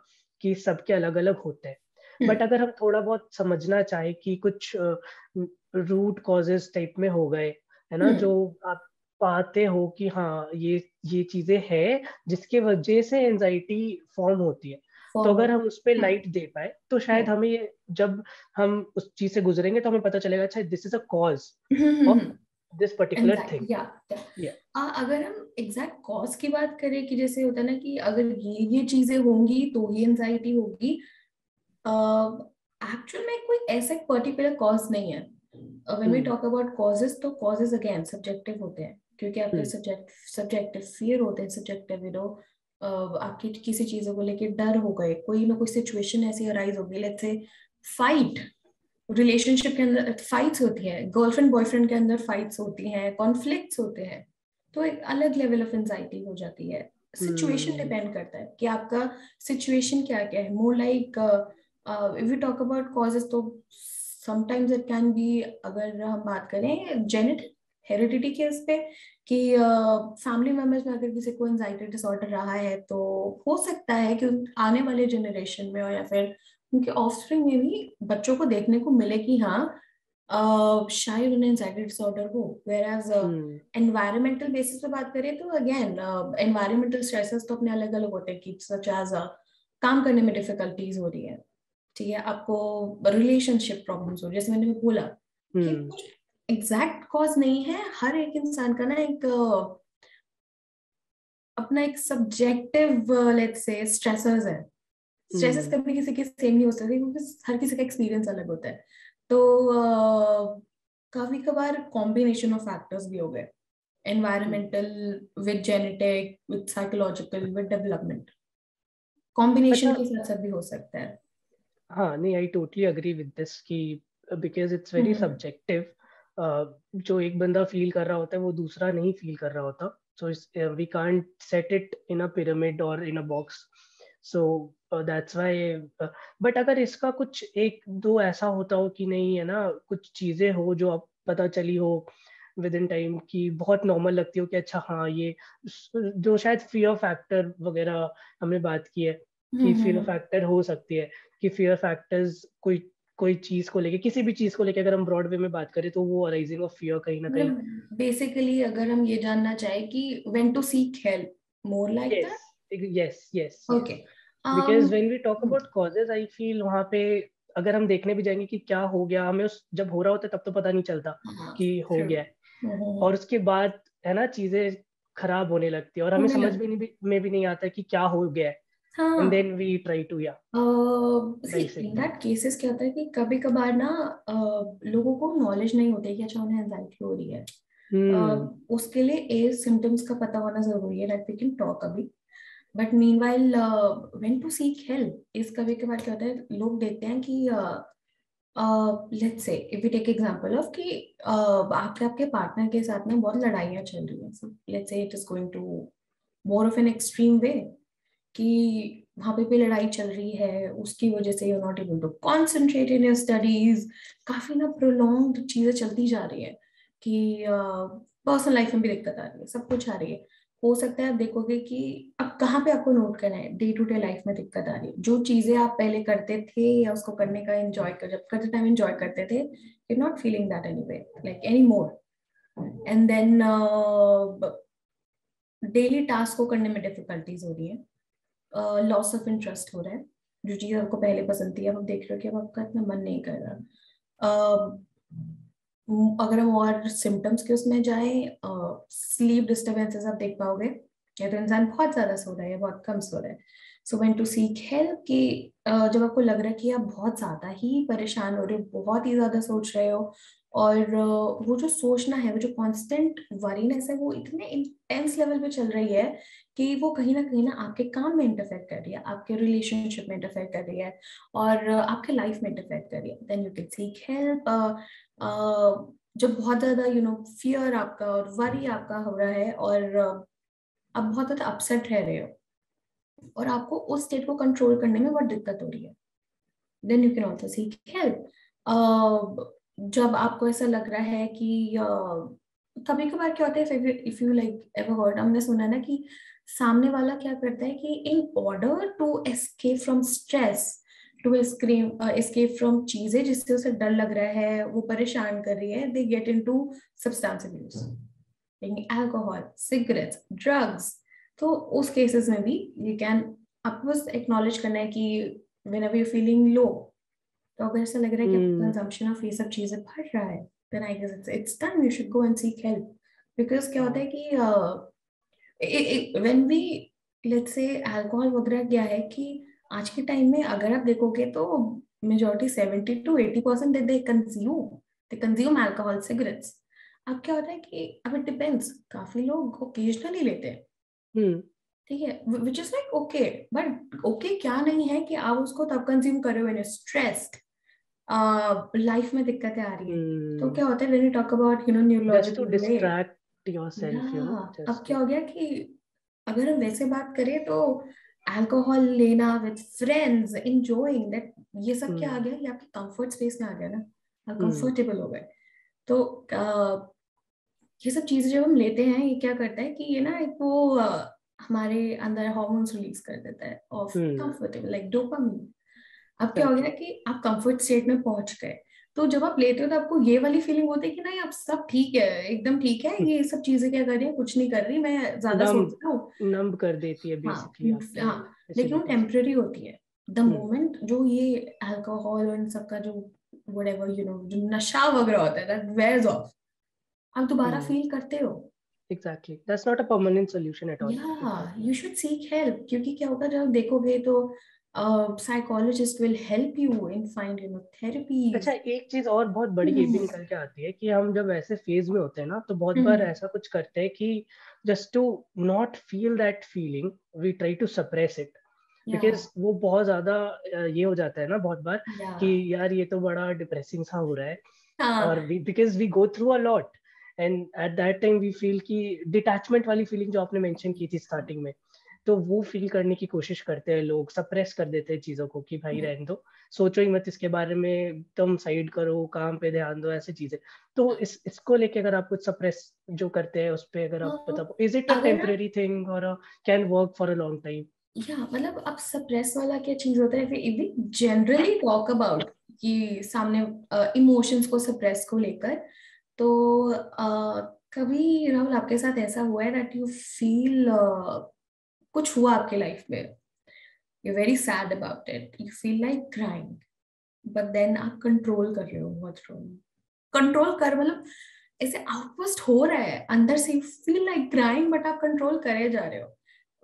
कि सबके अलग अलग होते हैं, बट अगर हम थोड़ा बहुत समझना चाहे कि कुछ रूट कॉजेज टाइप में हो गए, है ना, जो आप पाते हो कि हाँ ये चीजें हैं जिसके वजह से एंजाइटी फॉर्म होती है, तो अगर हम उस पर लाइट दे पाए तो शायद हमें ये, जब हम उस चीज से गुजरेंगे तो हमें पता चलेगा अच्छा this is a cause of this particular thing. या अगर हम एग्जैक्ट कॉज की बात करें, कि जैसे होता है ना कि अगर ये चीजें होंगी तो ही एंजाइटी होगी, एक्चुअल में कोई ऐसा पर्टिकुलर कॉज नहीं है। When we talk about causes, तो कॉजेस अगेन सब्जेक्टिव होते हैं, क्योंकि आपके सब्जेक्टिव फियर होते हैं, सब्जेक्टिव आपकी किसी चीजों को लेके डर हो गए, कोई ना कोई सिचुएशन ऐसी अराइज हो गई, लेट्स से फाइट, रिलेशनशिप के अंदर फाइट्स होती है, गर्लफ्रेंड बॉयफ्रेंड के अंदर फाइट्स होती हैं, कॉन्फ्लिक्ट्स होते हैं, तो एक अलग लेवल ऑफ एंजाइटी हो जाती है। सिचुएशन डिपेंड करता है कि आपका सिचुएशन क्या क्या है, more like if we talk about causes तो समटाइम्स इट कैन बी, अगर हम बात करें जेनेटिक हेरिडिटी के उस पे, कि फैमिली मेंबर्स में अगर किसी को एंजाइटी डिसऑर्डर रहा है तो हो सकता है कि आने वाले जनरेशन में, और या फिर उनके ऑफस्प्रिंग में भी बच्चों को देखने को मिले कि हाँ शायद उन्हें एंजाइटी डिसऑर्डर हो। Where as hmm. Environmental basis पे बात करें तो अगेन एनवायरमेंटल स्ट्रेसेस तो अपने अलग अलग होते हैं, कि सच एज काम करने में डिफिकल्टीज हो रही है, ठीक है, आपको रिलेशनशिप प्रॉब्लम्स हो, जैसे मैंने बोला कि हम्म। कुछ एग्जैक्ट कॉज नहीं है। हर एक इंसान का ना एक अपना एक सब्जेक्टिव लेट्स से स्ट्रेसर्स है। स्ट्रेसेस हम्म। कभी किसी के सेम नहीं हो सकते, क्योंकि हर किसी का एक्सपीरियंस अलग होता है। तो कभी कभार कॉम्बिनेशन ऑफ फैक्टर्स भी हो गए, environmental with genetic with psychological with development, combination अच्छा, के साथ साथ भी हो सकता है। हाँ नहीं, I totally agree with this कि because it's very hmm subjective. जो एक बंदा फील कर रहा होता है वो दूसरा नहीं फील कर रहा होता, so we can't set it in a pyramid और in a box. So that's why. But अगर इसका कुछ एक दो ऐसा होता हो कि नहीं है ना, कुछ चीजें हो जो अब पता चली हो विद इन टाइम की बहुत नॉर्मल लगती हो कि अच्छा हाँ ये, जो शायद फियर फैक्टर वगैरह हमने बात की है कि फियर हम्म। फैक्टर हो सकती है, कि फियर फैक्टर्स कोई कोई चीज को लेके, किसी भी चीज को लेके अगर हम ब्रॉड वे में बात करें तो वो अराइजिंग ऑफ फियर कहीं ना कहीं। मतलब बेसिकली अगर हम ये जानना चाहें कि when to seek help, more like yes, that. Yes, yes, yes. Okay. Because when we talk about causes, I feel वहां पे अगर हम देखने भी जाएंगे कि क्या हो गया, हमें उस जब हो रहा होता है तब तो पता नहीं चलता कि हो ट्रू। गया है, और उसके बाद है ना चीजें खराब होने लगती है और हमें होने समझ लग, में भी नहीं आता कि क्या हो गया है। एंड हाँ। देन वी ट्राई टू या सी इन डाइसेक्ट इट। दैट केसेस क्या होता है कि कभी कभार ना लोगों को नॉलेज नहीं होती है कि अच्छा उन्हें एंजाइटी हो रही है। हम्म। उसके लिए एज सिम्टम्स का पता होना जरूरी है, दैट वी कैन टॉक अभी। But meanwhile when to seek help is कभी कभार क्या होता है, लोग देखते हैं कि let's say if we take example of कि आपके आपके पार्टनर के साथ में बहुत लड़ाइयाँ चल रही हैं, let's say it is going to more of an extreme way, कि वहां पे भी लड़ाई चल रही है, उसकी वजह से you not able to concentrate in your studies, काफी ना प्रोलॉन्ग्ड चीजें चलती जा रही है, कि पर्सनल लाइफ में भी दिक्कत आ रही है, सब कुछ आ रही है। हो सकता है आप देखोगे कि अब कहाँ पे आपको नोट करना है, डे टू डे लाइफ में दिक्कत आ रही है, जो चीजें आप पहले करते थे या उसको करने का एंजॉय कर, जब करते टाइम एंजॉय करते थे, you not feeling that any way like any more. And then daily task को करने में डिफिकल्टीज हो रही है, लॉस ऑफ इंटरेस्ट हो रहा है, जो चीज आपको पहले पसंद थी अब आप देख रहे हो कि अब आपका इतना मन नहीं कर रहा। अगर हम और सिम्टम्स के उसमें जाएं, स्लीप डिस्टर्बेंसेस आप देख पाओगे, या तो इंसान बहुत ज्यादा सो रहा है या बहुत कम सो रहा है। So when to seek help कि जब आपको लग रहा है कि आप बहुत ज्यादा ही परेशान हो रहे हो, बहुत ही ज्यादा सोच रहे हो, और वो जो सोचना है, वो जो कांस्टेंट वरीनेस है, वो इतने इंटेंस लेवल पे चल रही है कि वो कहीं ना आपके काम में इंटरफेयर कर रही है, आपके रिलेशनशिप में इंटरफेयर कर रही है, और आपके लाइफ में इंटरफेयर कर रही है, then you can seek help. जब बहुत ज्यादा फियर आपका और वरी आपका हो रहा है, और आप बहुत ज्यादा अपसेट रह रहे हो, और आपको उस स्टेट को कंट्रोल करने में बहुत दिक्कत हो रही है, then you can also seek help. जब आपको ऐसा लग रहा है कि कभी कभार क्या होता है, if you like ever heard, हमने सुना है ना कि सामने वाला क्या करता है कि in order to escape from stress, to escape from चीजें जिससे उसे डर लग रहा है, वो परेशान कर रही है, they get into substance abuse, alcohol, cigarettes, drugs. तो उस केसेस में भी यू कैन, आपको बस एक्नॉलेज करना है कि whenever you're feeling low, तो अगर ऐसा लग रहा है कि आपका हम्म। कंजम्पशन ऑफ ये सब चीजें बढ़ रहा है, then I guess it's time you should go and seek help, because क्या होता है हाँ। कि when we let's say alcohol वगैरह क्या है कि आज के टाइम में अगर आप देखोगे तो majority 70 to 80% they consume alcohol, cigarettes. अब क्या होता है कि अब इट डिपेंड्स, काफी लोग ओकेजनली लेते हैं, हम्म। ठीक है, which is like okay, but okay क्या नहीं है कि आप उसको तब कंज्यूम कर रहे हो व्हेन स्ट्रेस्ड, लाइफ में दिक्कतें आ रही हैं। तो हम्म। क्या होता है when you talk about just to neurological delay, distract your या सेल्फ, अब जस्ट क्या टू। हो गया कि अगर हम वैसे बात करें तो अल्कोहल लेना विद फ्रेंड्स, एंजॉयिंग दैट, ये सब क्या आ हम्म गया, ये आपके कंफर्ट स्पेस में आ गया ना, आप हम्म कंफर्टेबल हो गए। तो ये सब चीजें जब हम लेते हैं, ये क्या करता है कि ये ना एक वो हमारे अंदर हार्मोन्स रिलीज कर देता है of hmm comfortable, like dopamine. अब क्या हो गया एग्जैक्टली कि आप कंफर्ट स्टेट में पहुंच गए, तो जब आप लेते हो तो आपको ये वाली फीलिंग होती है कि नहीं, अब सब ठीक है, एकदम ठीक है, ये सब चीजें क्या कर रही है, कुछ नहीं कर रही, मैं ज्यादा नम सोच रहा हूँ। नम कर देती है हाँ बेसिकली आपकी हाँ, लेकिन वो एसिडिटी से। टेम्पररी होती है। द हम्म मोमेंट जो ये अल्कोहल और इन सबका जो whatever जो नशा वगैरह होता है, दैट वेयर्स ऑफ, आप दोबारा हम्म फील करते हो। Exactly that's not a permanent solution at all. या यू शुड सीक हेल्प, क्योंकि क्या होगा जब देखोगे तो psychologist will help you in find अच्छा, थेरेपीज। एक चीज और बहुत बड़ी ये भी निकल के आती है कि हम जब ऐसे फेज में होते हैं ना, तो बहुत बार ऐसा कुछ करते हैं कि just to not feel that feeling we try to suppress it, या बिकॉज वो बहुत ज्यादा ये हो जाता है ना बहुत बार या कि यार ये तो बड़ा डिप्रेसिंग सा हो रहा है, हाँ और because we go through a lot, and at that time we feel कि डिटैचमेंट वाली फीलिंग जो आपने मेंशन की थी स्टार्टिंग में, तो वो फील करने की कोशिश करते हैं लोग, सप्रेस कर देते हैं चीजों को कि भाई रहने दो, सोचो ही मत इसके बारे में, तुम साइड करो, काम पे ध्यान दो, ऐसी चीजें। तो इसको लेके अगर आप कुछ सप्रेस जो करते हैं उस पे अगर आप हाँ, बता, इज इट अ अगर आप, टेम्पररी थिंग और can work for a long time? या मतलब अब सप्रेस वाला क्या चीज होता है, फिर भी जनरली टॉक अबाउट कि सामने इमोशंस को सप्रेस को लेकर, तो कभी राहुल आपके साथ ऐसा हुआ है दैट यू फील कुछ हुआ आपके लाइफ में, you very sad about it, you feel like crying, but then आप कंट्रोल कर रहे हो, बहुत कंट्रोल कर, मतलब ऐसे आउटबर्स्ट हो रहा है अंदर से, you feel like crying but आप कंट्रोल करे जा रहे हो।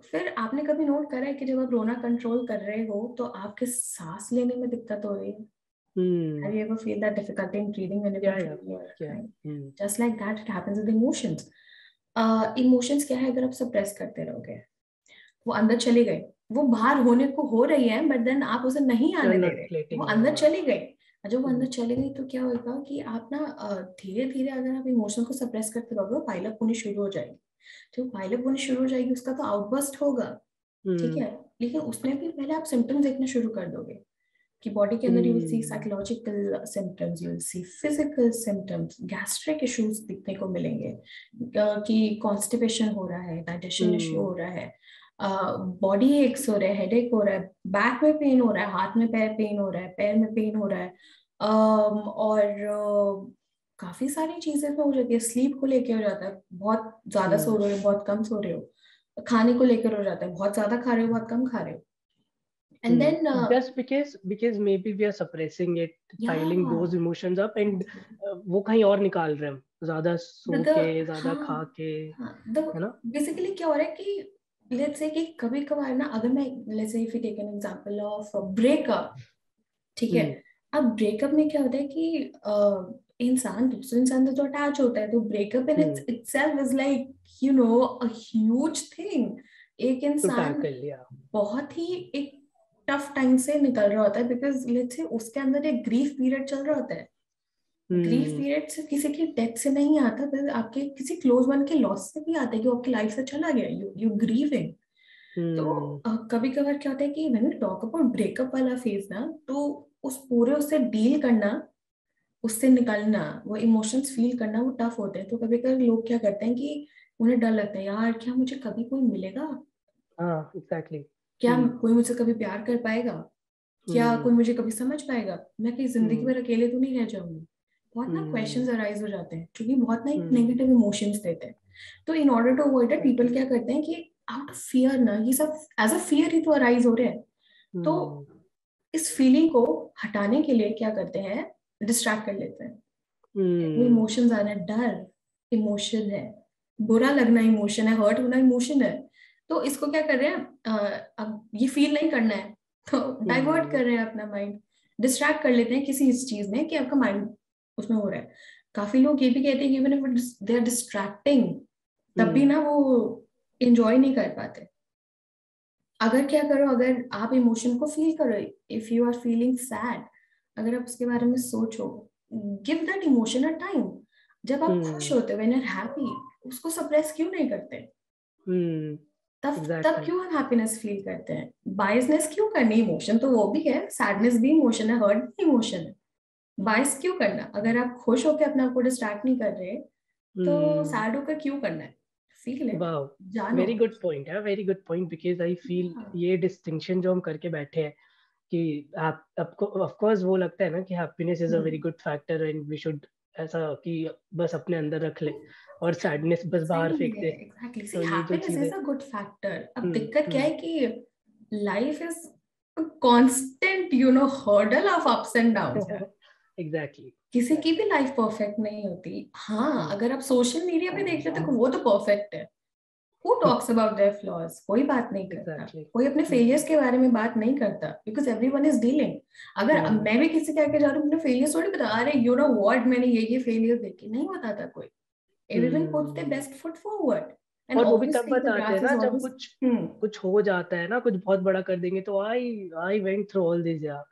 फिर आपने कभी नोट करा है कि जब आप रोना कंट्रोल कर रहे हो तो आपके सांस लेने में दिक्कत हो रही है? हम्म Have you ever feel that difficulty in breathing when you're या controlling your या crying? Just like that, it happens with emotions. Emotions क्या है, अगर आप सप्रेस करते रहोगे, वो अंदर चली गई, वो बाहर होने को हो रही है, बट देन आप उसे नहीं यू आर आने दे नॉट रहे, वो लेटिंग अंदर चली गई। और जब वो अंदर हम्म चली गई तो क्या होगा कि आप ना धीरे धीरे अगर आप इमोशन को सप्रेस करते रहोगे, वो पाइलअप होनी शुरू हो जाएगी। जब पाइलअप होनी शुरू हो जाएगी, उसका तो आउटबर्स्ट होगा, ठीक हम्म है, लेकिन उसमें भी पहले आप सिम्टम्स देखना शुरू कर दोगे कि बॉडी के अंदर you will see hmm psychological symptoms, you will see physical symptoms, gastric issues दिखने को मिलेंगे, कि कॉन्स्टिपेशन हो रहा है, डाइजेशन इश्यू हो हम्म रहा है, बॉडी एक्स हो रहा है, हेडेक हो रहा है, बैक में पेन हो रहा है, हाथ में पैर पेन हो रहा है, पैर में पेन हो रहा है, और काफी सारी चीजें तो हो जाती है, स्लीप को लेके हो जाता है, बहुत ज्यादा सो हम्म रहे हो, बहुत कम सो रहे हो, खाने को लेकर हो जाता है, बहुत ज्यादा खा रहे हो, बहुत कम खा रहे हो, and then just because maybe we are suppressing it, या piling those emotions up, and वो कहीं और निकाल रहे हैं हम, ज्यादा सो द के, ज्यादा खा हाँ के, हाँ, द है ना? बेसिकली क्या हो रहा है कि लेट्स से कि कभी कभार ना, अगर मैं, let's say if you take an example of breakup, ठीक है, हम्म अब ब्रेकअप में क्या होता है कि इंसान दूसरे इंसान से तो अटैच होता है, तो breakup in hmm itself is like a huge thing. एक टू इंसान टैकल या बहुत ही एक टफ टाइम से निकल रहा होता है, बिकॉज लेट्स से उसके अंदर एक ग्रीफ पीरियड चल रहा होता है। ग्रीफ हम्म पीरियड सिर्फ किसी की डेथ से नहीं आता, बस आपके किसी क्लोज वन के लॉस से भी आता है कि वो आपकी लाइफ से चला गया, यू ग्रीविंग। हम्म तो कभी कभार क्या होता है कि when we talk about breakup वाला फेज ना, तो उस पूरे उससे डील करना, उससे निकलना, वो इमोशंस फील करना, वो टफ होते हैं। तो कभी कभी लोग क्या करते हैं कि उन्हें डर लगता है, यार क्या मुझे कभी कोई मिलेगा, हाँ एग्जैक्टली क्या हम्म कोई मुझसे कभी प्यार कर पाएगा, क्या हम्म कोई मुझे कभी समझ पाएगा, मैं कहीं जिंदगी हम्म भर अकेले तो नहीं रह जाऊंगी। बहुत ना हम्म क्वेश्चंस अराइज हो जाते हैं, क्योंकि बहुत ना एक हम्म नेगेटिव इमोशंस देते हैं। तो in order to avoid it, people exactly क्या करते हैं कि आउट ऑफ फियर ना, ये सब एज अ फियर ही तो अराइज हो रहे हैं। तो हम्म इस फीलिंग को हटाने के लिए क्या करते हैं, डिस्ट्रैक्ट कर लेते हैं। वो हम्म इमोशंस आ रहे हैं, डर इमोशन है, बुरा लगना इमोशन है, हर्ट होना इमोशन है, तो इसको क्या कर रहे हैं, अब ये फील नहीं करना है, तो डाइवर्ट हम्म कर रहे हैं अपना माइंड, डिस्ट्रैक्ट कर लेते हैं किसी इस चीज में कि आपका माइंड उसमें हो रहा है। काफी लोग ये भी कहते हैं कि even if they are distracting, तब भी हम्म ना वो इंजॉय नहीं कर पाते। अगर क्या करो, अगर आप इमोशन को फील करो, if you are feeling sad, अगर आप उसके बारे में सोचो, give that emotion a time. जब आप खुश हम्म होते हो, व्हेन यू आर हैप्पी, उसको सप्रेस क्यों नहीं करते? हम्म तब क्यों हम हैप्पीनेस फील करते हैं? बायसनेस क्यों करनी? इमोशन तो वो भी है, सैडनेस भी इमोशन है, हर्ट भी इमोशन है। बायस क्यों करना? अगर आप खुश होकर अपने आप को डिस्ट्रैक्ट नहीं कर रहे तो सैड होकर क्यों करना है? फील है, वाओ, जानो। वेरी गुड पॉइंट है, very good point, because I feel ये डिस्टिंक्शन जो हम करके बैठे हैं कि आप आपको ऑफ कोर्स वो लगता है ना कि happiness is a very good factor and we should ऐसा कि बस अपने अंदर रख ले और सैडनेस बस बाहर सही फेंक है, दे। एग्जैक्टली। सी तो ये जो हैप्पीनेस चीज है। Is a good factor. अब हम्म दिक्कत क्या हम्म है कि life is constant hurdle of ups and downs है। एग्जैक्टली किसी की भी एग्जैक्टली। लाइफ परफेक्ट नहीं होती। हाँ, अगर आप सोशल मीडिया पे देख लेते तो वो तो परफेक्ट है। Who talks about their flaws? कोई बात नहीं करता। एग्जैक्टली। कोई अपने फेलियर्स के बारे में बात नहीं करता, बिकॉज एवरीवन इज डीलिंग। अगर मैं भी किसी के आगे जा रहा हूँ, अपने फेलियर्स थोड़ी बता, अरे यू नो व्हाट, मैंने ये फेलियर देखे, नहीं बताता कोई। Everyone puts their best foot forward and और वो भी तब ऑब्वियसली द बताते हैं ग्रास ना इज जब ऑलवेज। कुछ कुछ हो जाता है ना, कुछ बहुत बड़ा कर देंगे तो I I went through all this यार।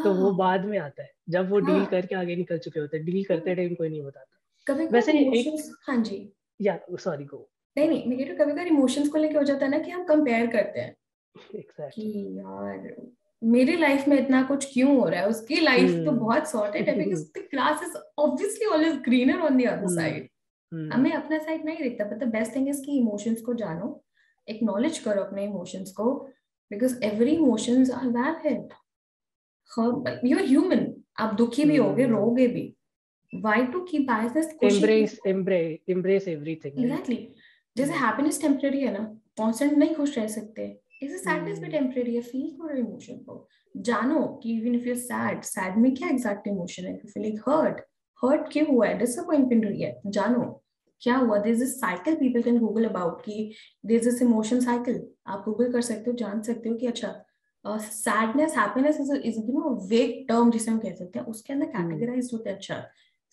तो वो हाँ बाद में आता है जब वो डील हाँ। करके आगे निकल चुके होते हैं, डील करते टाइम कोई नहीं बताता। कभी कभी वैसे एक, इमोशंस, हाँ जी। या सॉरी गो। नहीं नहीं, मैं कह रही हूँ कभी कभी इमोशंस को लेके हो जाता है ना कि हम कंपेयर करते हैं कि एग्जैक्टली। यार मेरी लाइफ में इतना कुछ क्यों हो रहा है, उसकी लाइफ तो हम्म। बहुत सॉर्टेड है, because the grass is obviously always greener on the other hmm side. Hmm हमें अपना साइड नहीं दिखता, but the best thing is कि इमोशंस को जानो, एक्नॉलेज करो अपने इमोशंस को, because every emotions are valid. You are human. आप दुखी भी होगे, हम्म। रोगे भी। Why to keep biasness? खुशी की एम्ब्रेस एवरीथिंग राइट। एग्जैक्टली। जैसे हैप्पीनेस टेम्परेरी है ना, कांस्टेंट नहीं खुश रह सकते। ऐसे सैडनेस भी हम्म टेम्परेरी है। फील करो इमोशन को, जानो कि even if you sad, sad में क्या एग्जैक्ट इमोशन है? फीलिंग हर्ट, हर्ट क्यों हुआ है, डिसअपॉइंटमेंट हुई है, जानो क्या हुआ। There is this cycle people can google about कि there is this emotion cycle. आप गूगल कर सकते हो, जान सकते हो कि अच्छा sadness, happiness is vague term जिसे हम कह सकते हैं, उसके अंदर हम्म कैटेगराइज होते हैं। अच्छा,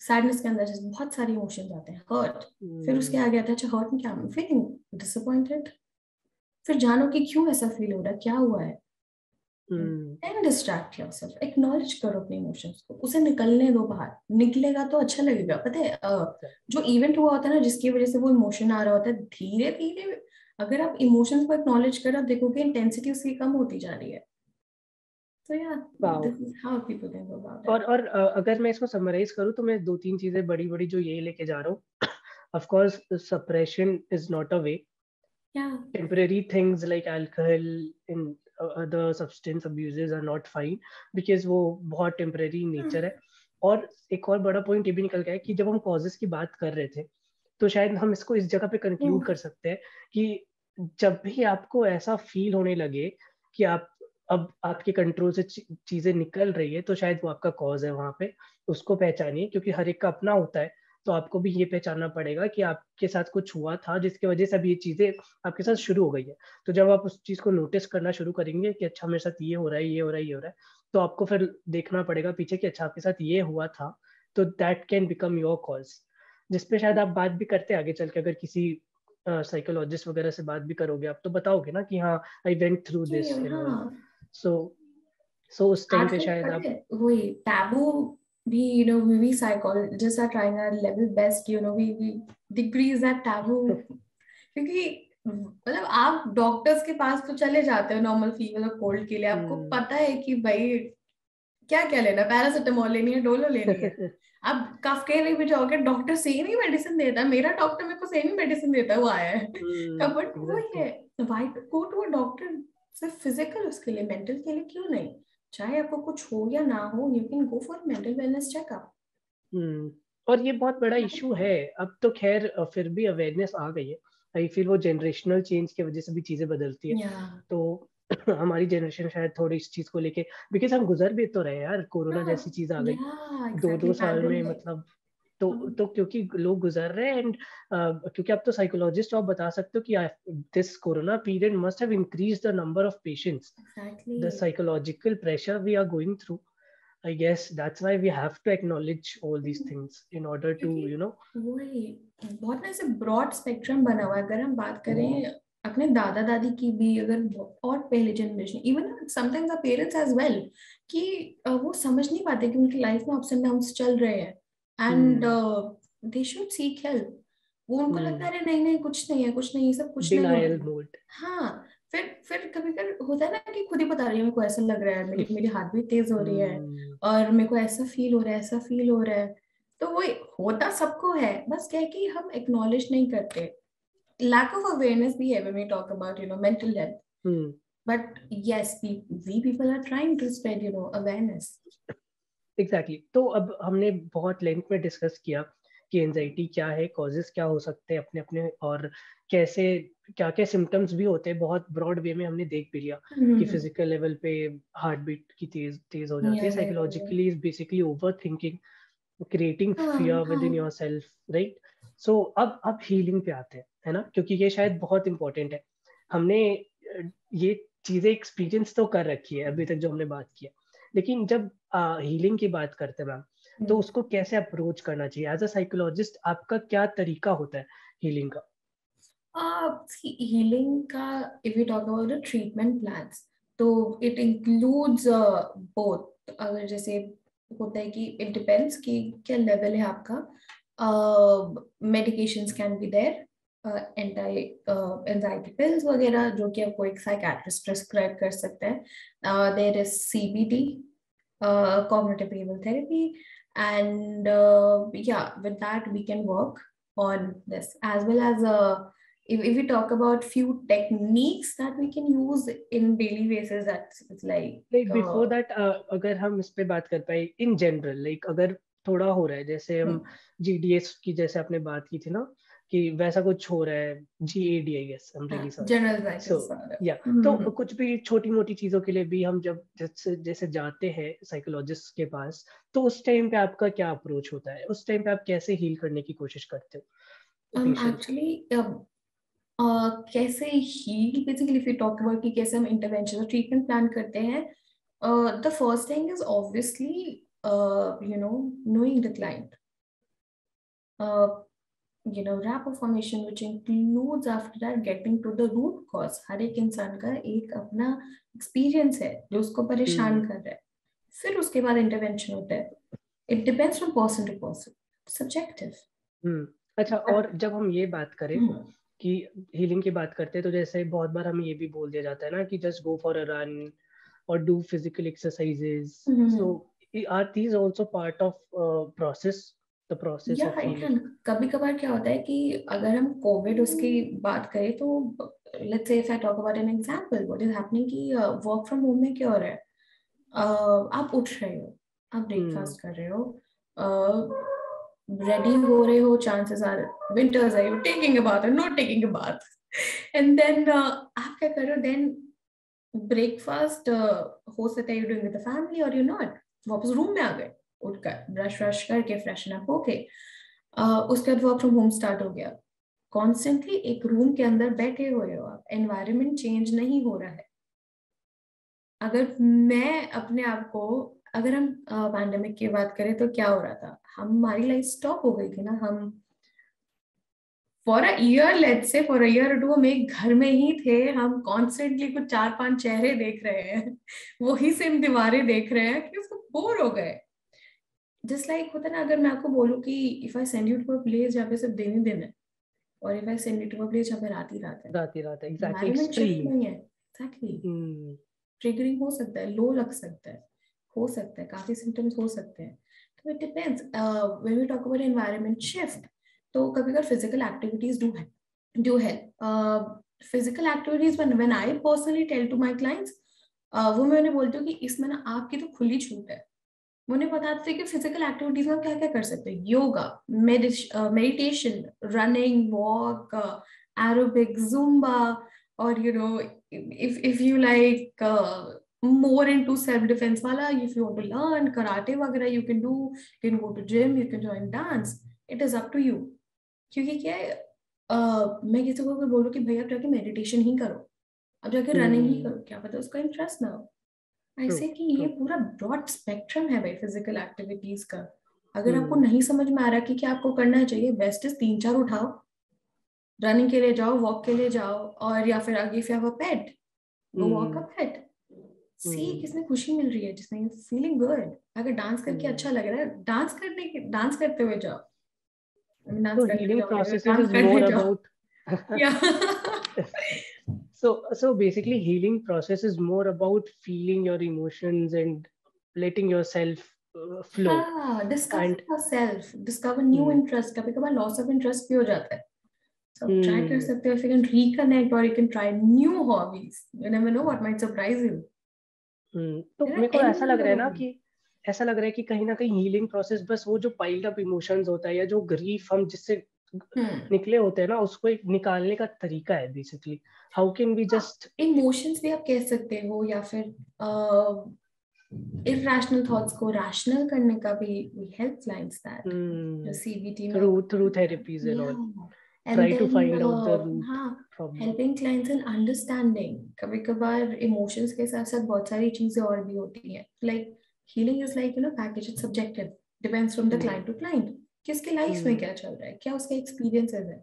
सैडनेस के अंदर जैसे बहुत सारे इमोशंस आते हैं। हर्ट, फिर उसके हम्म आगे आता है अच्छा हर्ट में क्या, फीलिंग डिसअपॉइंटेड। फिर जानो कि क्यों ऐसा फील हो रहा है, क्या हुआ है। हम्म एंड डिस्ट्रैक्ट योरसेल्फ, एक्नॉलेज करो अपने इमोशंस को, उसे निकलने दो बाहर। निकलेगा तो अच्छा लगेगा। पता है जो इवेंट हुआ होता है ना, जिसकी वजह से वो इमोशन आ रहा होता है, धीरे धीरे अगर आप इमोशंस को एक्नॉलेज करो, आप देखोगे इंटेंसिटी उसकी कम होती जा रही है। तो या wow. This is how people think about it. और अगर मैं इसको समराइज करूँ तो मैं दो तीन चीजें बड़ी बड़ी जो ये लेके जा रहा हूँ। Of course suppression is not a way. Yeah Temporary things like alcohol and other substance abuses are not fine because वो बहुत temporary nature है। और एक और बड़ा पॉइंट ये भी निकल गया है कि जब हम कॉजेस की बात कर रहे थे तो शायद हम इसको इस जगह पे कंक्लूड कर सकते हैं कि जब भी आपको ऐसा फील होने लगे कि आप अब आपके कंट्रोल से चीजें निकल रही है तो शायद वो आपका कॉज है वहां पे। उसको पहचानिए क्योंकि हर एक का अपना होता है। तो आपको भी ये पहचानना पड़ेगा कि आपके साथ कुछ हुआ था जिसकी वजह से अब ये चीजें आपके साथ शुरू हो गई है। तो जब आप उस चीज को नोटिस करना शुरू करेंगे कि अच्छा मेरे साथ ये हो रहा है, ये हो रहा है, ये हो रहा है, तो आपको फिर देखना पड़ेगा पीछे कि अच्छा आपके साथ ये हुआ था। तो that can become your cause, जिसपे शायद आप बात भी करते आगे चल के। अगर किसी साइकोलॉजिस्ट वगैरह से बात भी करोगे आप तो बताओगे ना कि हाँ आई वेंट थ्रू कि दिस एंड ऑल। हाँ, सो सो उस टाइम पे आजकल शायद पता आप। है वही टैबू भी, we psychologists are trying our level best, we decrease that taboo। क्योंकि मतलब आप डॉक्टर्स के पास तो चले जाते हो नॉर्मल फीवर और कोल्ड के लिए, आपको हम्म। पता है कि भाई क्या क्या लेना, पैरासिटामोल लेनी है, डोलो लेनी है। अब कफ के लिए भी जाओगे, डॉक्टर सेम ही मेडिसिन देता है। मेरा डॉक्टर मेरे को सेम ही मेडिसिन देता है, वो आया है। बट वही एग्जैक्टली। है, why to go to a doctor? सिर्फ फिजिकल, उसके लिए मेंटल के लिए क्यों नहीं? चाहे आपको कुछ हो या ना हो, you can go for mental wellness checkup. Hmm. और ये बहुत बड़ा इशू है। अब तो खैर फिर भी अवेयरनेस आ गई है। आई फील वो जनरेशनल चेंज की वजह से भी चीजें बदलती है। या तो हमारी जनरेशन शायद थोड़ी इस चीज को लेके, बिकॉज हम गुजर भी तो रहे यार, कोरोना जैसी चीज आ गई या दो दो एग्जैक्टली, साल में पैंडेमिक। मतलब। तो क्योंकि लोग गुजर रहे हैं एंड क्योंकि अब तो साइकोलॉजिस्ट आप बता सकते हो कि this corona period must have increase the number of patients, exactly. the psychological pressure we are going through. I guess that's why we have to acknowledge all these things in order to, क्योंकि you know. वही बहुत ना ऐसे broad spectrum बना हुआ है। अगर हम बात करें अपने दादा दादी की भी, अगर और पहले generation, even sometimes our parents as well, कि वो समझ नहीं पाते कि उनकी लाइफ में अप्स एंड डाउन्स चल रहे हैं, and Hmm. They should seek help. वो उनको लगता है अरे नहीं नहीं कुछ नहीं है, कुछ नहीं, ये सब कुछ नहीं होने डिनायल वाला। मोड। हाँ, फिर कभी कभी होता है ना कि खुद ही बता रही है मेरे को ऐसा लग रहा है, मेरी मेरी हार्ट बीट तेज हो रही है, हम्म। और मेरे को ऐसा फील हो रहा है, ऐसा फील हो रहा है। तो वो होता सबको है, बस क्या है कि हम एक्नॉलेज नहीं करते। लैक ऑफ अवेयरनेस भी है when we talk about mental health. Hmm. But yes, we people are trying to spread awareness. Exactly exactly. तो अब हमने बहुत लेंथ में डिस्कस किया कि एनजाइटी क्या है, कॉजेस क्या हो सकते हैं अपने अपने, और कैसे क्या क्या सिम्टम्स भी होते हैं। बहुत ब्रॉड वे में हमने देख भी लिया कि Mm-hmm. फिजिकल लेवल पे हार्ट बीट की तेज तेज हो जाती Yeah, है, yeah, yeah, psychologically is basically over thinking, creating हाँ फियर विद इन हाँ। Your self, right. सो अब हीलिंग पे आते हैं, है ना, क्योंकि ये शायद बहुत इंपॉर्टेंट है। हमने ये चीजें एक्सपीरियंस तो कर रखी है अभी तक जो हमने बात की है, लेकिन जब हीलिंग की बात करते हैं मैम, तो उसको कैसे अप्रोच करना चाहिए एज अ साइकोलॉजिस्ट? आपका क्या तरीका होता है हीलिंग का? हीलिंग का, if you talk about the treatment plans, तो इट इंक्लूड्स बोथ। अगर जैसे होता है कि इट डिपेंड्स कि क्या लेवल है आपका। Medications can be there, anti anxiety pills वगैरह, जो कि आपको एक साइकेट्रिस्ट प्रिस्क्राइब कर सकता है। There is CBT, cognitive behavioral therapy, and yeah, with that we can work on this, as well as if we talk about few techniques that we can use in daily basis, that's it's like like before that, अगर हम इस पे बात कर पाए in general, like अगर थोड़ा हो रहा है, जैसे हम जीडीएस की जैसे आपने बात की थी ना, कि वैसा कुछ हो रहा है, GAD I guess, I am really sorry. So generalized या, तो कुछ भी छोटी मोटी चीजों के लिए भी हम जब जैसे जैसे जाते हैं साइकोलॉजिस्ट के पास, तो उस टाइम पे आपका क्या अप्रोच होता है? उस टाइम पे आप कैसे हील करने की कोशिश करते हो पेशेंट को? एक्चुअली कैसे heal, basically if you talk about कि कैसे हम इंटरवेंशन और ट्रीटमेंट प्लान करते हैं, the first thing is obviously knowing the client. Rapport formation, which includes after that getting to the root cause. हर एक इंसान का एक अपना एक्सपीरियंस है जो उसको परेशान कर रहा है, फिर उसके बाद इंटरवेंशन होता है। It depends from person to person, subjective. अच्छा, और जब हम ये बात करें कि हीलिंग की बात करते हैं, तो जैसे बहुत बार हमें ये भी बोल दिया जाता है ना कि just go for a run और do physical exercises. So are these also part of process, the process yeah of it healing? Can, कभी कभार क्या होता है कि अगर हम कोविड उसकी बात करें तो let's say if I talk about an example, what is happening कि वर्क फ्रॉम होम में क्या हो रहा है। आप उठ रहे हो, आप ब्रेकफास्ट कर रहे हो, रेडी हो रहे हो, chances are winters are you taking a bath और not taking a bath, and then आप क्या कर रहे हो, देन ब्रेकफास्ट हो सकता है you doing with the family और यू नॉट, वापस रूम में आ गए, उठकर ब्रश व्रश करके फ्रेशन अप होके, उसके बाद वर्क फ्रॉम होम स्टार्ट हो गया। कॉन्स्टेंटली एक रूम के अंदर बैठे हुए हो आप, एनवायरनमेंट चेंज नहीं हो रहा है। अगर मैं अपने आप को, अगर हम पैंडेमिक की बात करें तो क्या हो रहा था, हमारी लाइफ स्टॉप हो गई थी ना। हम for a year, let's say for a year to हम एक घर में ही थे, हम कॉन्स्टेंटली कुछ 4-5 चेहरे देख रहे हैं, वही सेम दीवारें देख रहे हैं कि उसको बोर हो गए। जस्ट लाइक होता है ना, अगर मैं आपको बोलूँ कि if I send you to a place जहाँ पे सिर्फ दिन ही दिन है, और if I send you to a place जहाँ पे रात ही रात है, रात ही रात है, एग्जैक्टली, एनवायरनमेंट शिफ्ट एक्सट्रीम। नहीं है। एक्जैक्टली, ट्रिगरिंग हो सकता है, लो लग सकता है, हो सकता है काफी सिम्टम्स हो सकते हैं। तो it depends when we talk about environment shift. तो कभी कभी physical activities do help. Physical activities when I personally tell to my clients, वो मैं उन्हें बोलती हूँ कि इसमें ना आपकी तो खुली छूट है। मैं उन्हें बताती हूँ कि फिजिकल एक्टिविटीज में क्या क्या कर सकते हैं, yoga, meditation, running, walk, aerobic, Zumba, और if you like more into self defense wala, if you want to learn karate वगैरह, you can do, you can go to gym, you can join dance, it is up to you। क्योंकि क्या है, मैं किसी को भी बोलूँ कि भैया आप जाके मेडिटेशन ही करो, अब जाके रनिंग ही करो, क्या पता उसका इंटरेस्ट ना हो। ट्रू, ऐसे कि ट्रू। ये पूरा ब्रॉड स्पेक्ट्रम है भाई फिजिकल एक्टिविटीज का। अगर आपको नहीं समझ में आ रहा कि क्या आपको करना चाहिए, बेस्ट इज 3-4 उठाओ, रनिंग के लिए जाओ, वॉक के लिए जाओ, और या फिर आगे if you have a pet, go walk a pet, see किसमें खुशी मिल रही है, जिसमें फीलिंग गुड। अगर डांस करके अच्छा लग रहा है, डांस करते हुए जाओ। नाच So करने healing जाओ, processes काम is करने more जाओ about या so basically healing process is more about feeling your emotions and letting yourself flow. हाँ, discover And yourself, discover new hmm, interest. कभी कभार लॉस ऑफ इंटरेस्ट भी हो जाता है, so ट्राई कर hmm, सकते हो. इफ यू कैन रिकनेक्ट और you can try new hobbies, you never know what might surprise you. तो देयर मेरे आर को एनी ऐसा लग रहा नंबर है ऑफ. ना कि ऐसा लग रहा है कि कहीं ना कहीं हीलिंग प्रोसेस बस वो जो पाइल्ड अप इमोशंस होता है या जो ग्रीफ हम जिससे निकले होते हैं ना उसको एक निकालने का तरीका है basically. How can we just emotions भी आप कह सकते हो, या फिर इरैशनल थॉट्स को रैशनल करने का भी वी हेल्प क्लाइंट्स दैट, जो सीबीटी में through होता है. therapies and all या and try to then find out the root हाँ, problem. Helping clients in understanding. कभी कभार इमोशंस के साथ साथ बहुत सारी चीजें और भी होती हैं. Like healing is like package, it's subjective, depends from the Hmm. Client to client कि उसके लाइफ में Hmm. क्या चल रहा है, क्या उसके एक्सपीरियंसेस है.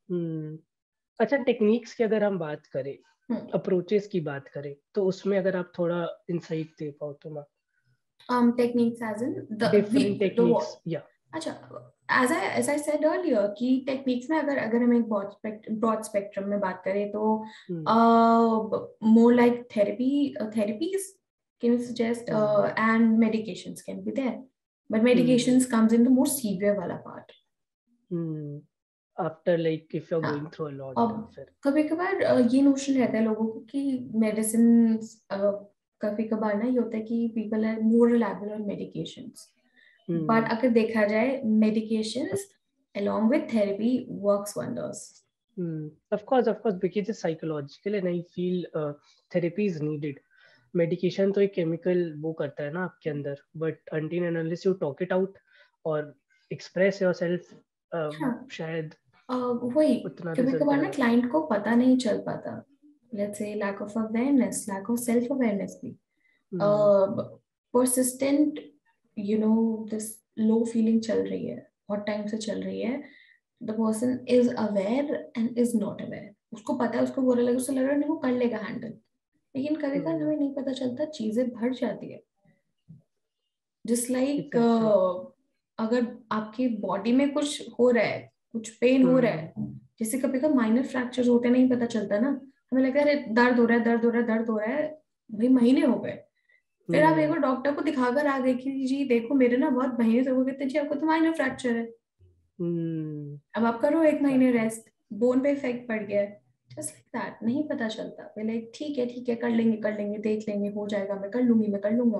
Hmm. अच्छा, टेक्निक्स की अगर हम बात करें, अप्रोचेस की बात करें, तो उसमें अगर आप थोड़ा इंसाइट दे पाओ तो मैं. Techniques as in different the techniques या अच्छा, as I said earlier कि टेक्निक्स में अगर अगर हम एक ब्रॉड स्पेक्ट्रम में बात करें तो more like therapies can suggest and medications can be there, but medications comes in the more severe वाला part. After like if you are हाँ, गोइंग थ्रू अ लॉट अब फिर कभी कभार ये नोशन रहता है लोगों को कि मेडिसिन, कभी कभार ना ये होता है कि people are more reliable on medications, but अगर देखा जाए medications along with therapy works wonders. of course because it's psychological and I feel therapy is needed. Medication तो एक केमिकल वो करता है ना आपके अंदर, but until and unless you talk it out और express yourself हाँ, शायद वही उतना कभी रिजल्ट कभार ना आएगा. क्लाइंट को पता नहीं चल पाता. Let's say lack of awareness, lack of self awareness भी. परसिस्टेंट दिस लो फीलिंग चल रही है, बहुत टाइम से चल रही है. The person is aware and is not aware. उसको पता है, उसको बुरा लगे, उसको लग रहा है नहीं वो कर लेगा हैंडल, लेकिन कभी कभी हमें नहीं पता चलता, चीजें बढ़ जाती है. जस्ट लाइक अगर आपकी बॉडी में कुछ हो रहा है, कुछ पेन हो रहा है, जैसे कभी कभी माइनर फ्रैक्चर होते हैं, नहीं पता चलता ना, हमें लगता है दर्द हो रहा है, दर्द हो रहा है, दर्द हो रहा है, भाई महीने हो गए. फिर आप एक बार डॉक्टर को दिखाकर आ गए कि जी देखो मेरे ना बहुत महीने से हो गए थे जी, आपको तो माइनर फ्रैक्चर है. अब आप करो 1 महीने रेस्ट, बोन पे इफेक्ट पड़ गया है. जस्ट लाइक दैट, नहीं पता चलता. पहले ठीक है कर लेंगे देख लेंगे, हो जाएगा, मैं कर लूंगी, मैं कर लूंगा.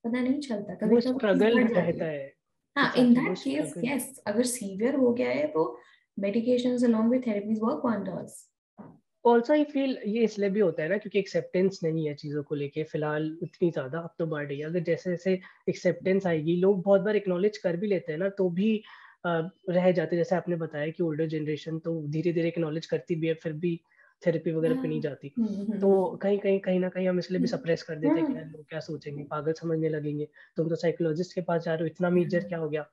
पता नहीं चलता, कभी वो कभी चीज स्ट्रगल बढ़ जाती रहता है. है. हाँ, इन एग्जैक्टली वो दैट केस स्ट्रगल. यस, अगर सीवियर हो गया है तो medications along with therapies work wonders. Also I feel ये इसलिए भी होता है ना क्योंकि एक्सेप्टेंस नहीं है चीजों को लेके फिलहाल उतनी ज्यादा. अब तो बढ़ रही है, अगर जैसे जैसे एक्सेप्टेंस आएगी, लोग बहुत बार एक्नॉलेज कर भी लेते हैं ना तो भी रह जाते. जैसे आपने बताया कि ओल्डर जनरेशन तो धीरे धीरे एक्नॉलेज करती भी है, फिर भी थेरेपी वगैरह पे नहीं जाती. तो कहीं ना कहीं हम इसलिए भी सप्रेस कर देते हैं कि यार लोग क्या सोचेंगे, पागल समझने लगेंगे, तुम तो साइकोलॉजिस्ट के पास जा रहे हो, इतना मेजर क्या हो गया,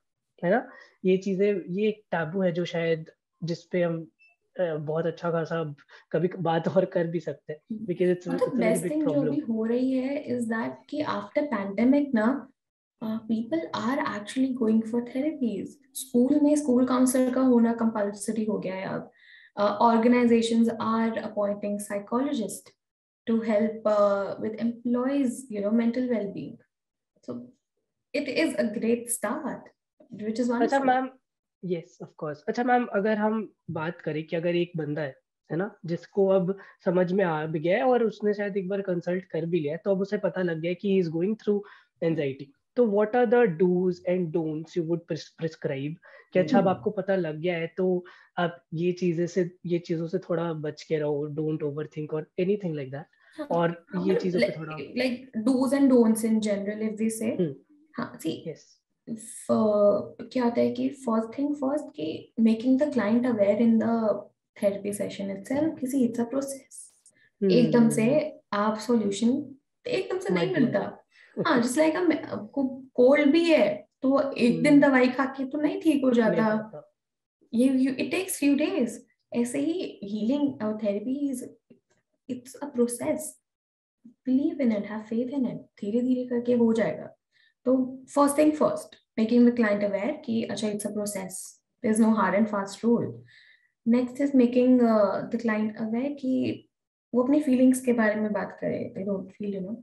है ना. ये चीजें, ये एक टैबू है जो शायद जिसपे हम बहुत अच्छा खासा कभी बात और कर भी सकते हैं, बिकॉज इट्स और the it's a very best big thing जो प्रॉब्लम. अभी हो रही है इज दैट कि आफ्टर पैंडेमिक ना people are actually going for therapies. School में स्कूल काउंसलर का होना कंपल्सरी हो गया है अब. Organisations are appointing psychologist to help with employees mental well-being. So it is a great start, which is अच्छा wonderful. Ma'am, yes of course. अच्छा ma'am, अगर हम बात करें कि अगर एक बंदा है ना, जिसको अब समझ में आ भी गया है और उसने शायद एक बार कंसल्ट कर भी लिया है, तो अब उसे पता लग गया है कि he is going through anxiety, तो what are the dos and don'ts you would prescribe कि अच्छा अब आपको पता लग गया है तो आप ये चीजों से थोड़ा बच के रहो, डोंट ओवर थिंक और एनीथिंग लाइक दैट, और ये चीजों पे थोड़ा. like do's and don'ts in general if we say. हाँ, see, यस. क्या होता है कि फर्स्ट थिंग फर्स्ट कि making the client aware in the therapy session itself, किसी इट्स अ प्रोसेस. एकदम से आप सॉल्यूशन एकदम से नहीं मत मिलता. ढूंढो. हाँ, जस्ट लाइक आपको कोल्ड भी है तो एक दिन दवाई खा के तो नहीं ठीक हो नहीं जाता. जाता. ये इट टेक्स फ्यू डेज. ऐसे ही हीलिंग और therapy is, it's a process. Believe in it, have faith in it, धीरे धीरे करके हो जाएगा. तो first thing first, making the client aware कि अच्छा it's a process. there's no hard and fast rule. Next is making the client aware कि वो अपनी feelings के बारे में बात करे. They don't feel,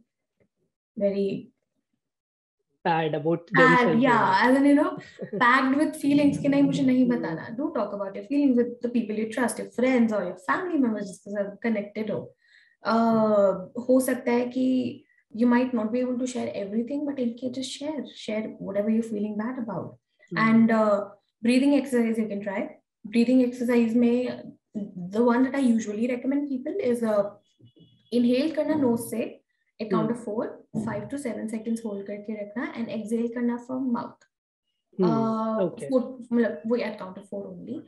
very bad about bad, themselves yeah, only. as in, packed with feelings कि नहीं मुझे नहीं बताना. Do talk about your feelings with the people you trust, your friends or your family members जिसके साथ connected हो सकता है कि you might not be able to share everything, but you can just share whatever you're feeling bad about. And breathing exercise you can try. Breathing exercise में the one that I usually recommend people is inhale करना nose से at count of 4, 5 to 7 seconds hold करके रखना, and exhale करना from mouth. Okay. मतलब वो at count of 4 only.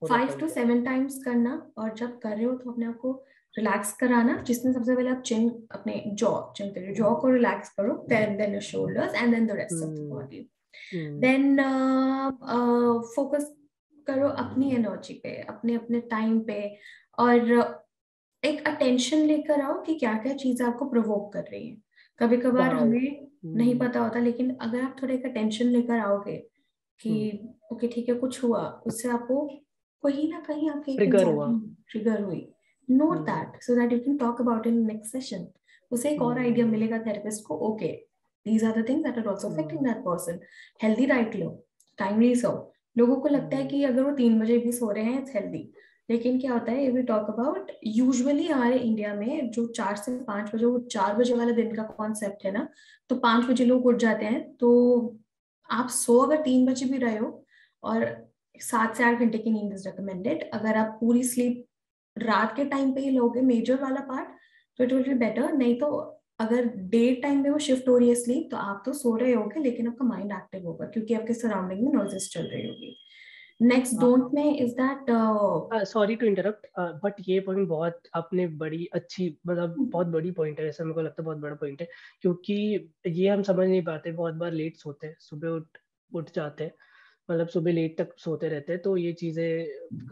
5 to 7 times करना, और जब कर रहे हो तो अपने आप को रिलैक्स कराना, जिसमें सबसे पहले आप चिन अपने चिन करो, जॉ को रिलैक्स करो, then your shoulders and then the rest of the body. Then focus करो अपनी एनर्जी पे, अपने अपने टाइम पे, और एक अटेंशन लेकर आओ कि क्या क्या चीजें आपको प्रोवोक कर रही है. कभी कभार हमें नहीं पता होता, लेकिन अगर आप थोड़ा एक अटेंशन लेकर आओगे कि ओके ठीक है कुछ हुआ, उससे आपको कहीं ना कहीं आपके ट्रिगर हुई, note that so that you can talk about it in the next session. उसे एक और आइडिया मिलेगा थेरेपिस्ट को, okay these are the things that are also affecting that person. Healthy diet लो, टाइमली सो. लोगों को लगता है कि अगर वो 3 बजे भी सो रहे हैं इट्स हेल्दी, लेकिन क्या होता है, वी टॉक अबाउट यूजुअली हमारे इंडिया में जो 4 से 5 बजे, वो 4 बजे वाला दिन का कॉन्सेप्ट है ना, तो 5 बजे लोग उठ जाते हैं. तो आप सो अगर 3 बजे भी रहे हो, और 7 से 8 घंटे की नींद इज रिकमेंडेड, अगर आप पूरी स्लीप रात के टाइम पे ही लोगे मेजर वाला पार्ट, तो इट विल बी बेटर. नहीं तो अगर डे टाइम में वो शिफ्ट हो रही है स्लीप, तो आप तो सो रहे होगे लेकिन आपका माइंड एक्टिव होगा क्योंकि आपके सराउंडिंग में नॉइजेस चल रही होगी. नेक्स्ट डोंट में is that, sorry to interrupt, but ये पॉइंट बहुत आपने बड़ी अच्छी, मतलब बहुत बड़ी पॉइंट है, ऐसा मेरे को लगता है बहुत बड़ा पॉइंट है, क्योंकि ये हम समझ नहीं पाते. बहुत बार लेट सोते हैं, सुबह उठ जाते हैं, मतलब सुबह लेट तक सोते रहते हैं, तो ये चीजें,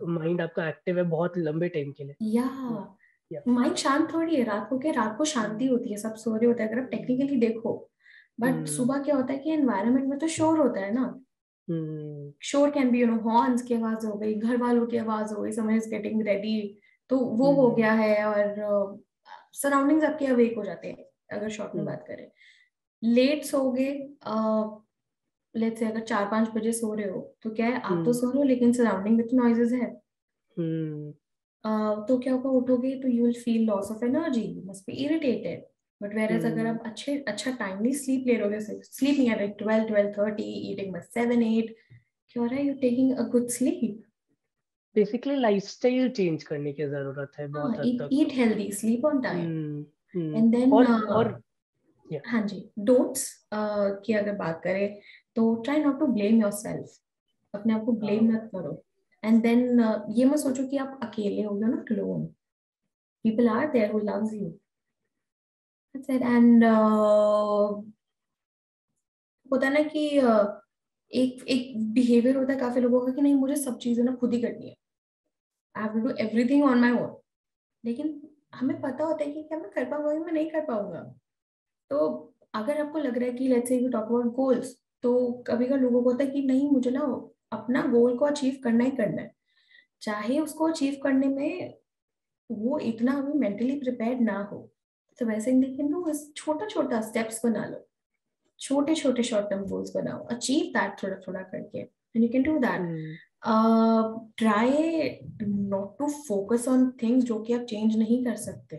माइंड आपका एक्टिव है बहुत लंबे टाइम के लिए. या माइंड शांत थोड़ी है रात को, क्या रात को शांति होती है, सब सो रहे होते हैं अगर आप टेक्निकली देखो. बट सुबह क्या होता है कि एनवायरनमेंट में तो शोर होता है ना. शोर कैन बी हॉर्न्स की आवाज हो गई, घर वालों की आवाज हो गई, समवन इज गेटिंग रेडी, तो वो हो गया है, और सराउंडिंग्स आपके अवेक हो जाते हैं. अगर शॉर्ट में बात करें, लेट सोगे, लेट्स से अगर 4-5 बजे सो रहे हो, तो क्या है, आप तो सो रहे हो लेकिन सराउंडिंग में तो नॉइजेस है. तो क्या होगा, उठोगे तो you will feel loss of energy, you must be irritated. But where अगर आप अच्छा टाइमली स्लीप ले रहोगे, स्लीप नहीं है 12-12:30, ईटिंग बाय 7-8, क्या हो रहा है, you taking a good sleep. Basically lifestyle change करने की जरूरत है बहुत हद तक. Eat healthy, sleep on time, and then और हाँ जी, डोंट्स की अगर बात करें तो try not to blame yourself. अपने आप को ब्लेम मत करो. एंड देन ये मत सोचो कि आप अकेले हो, you're not alone. People are there who loves you. That's it. And होता है ना कि एक बिहेवियर होता है काफी लोगों का कि नहीं मुझे सब चीजें ना खुद ही करनी है, I have to do everything on my own. लेकिन हमें पता होता है कि क्या मैं कर पाऊंगा या मैं नहीं कर पाऊंगा. तो अगर आपको लग रहा है कि let's say we talk about goals, तो कभी कभी लोगों को होता है कि नहीं मुझे ना अपना गोल को अचीव करना ही करना है, चाहे उसको अचीव करने में वो इतना अभी मेंटली प्रिपेयर्ड ना हो. तो वैसे लेकिन तो छोटा छोटा स्टेप्स बना लो, छोटे छोटे शॉर्ट टर्म गोल्स बनाओ, अचीव दैट थोड़ा थोड़ा करके, and you can do that. Try not to focus on things जो कि आप चेंज नहीं कर सकते.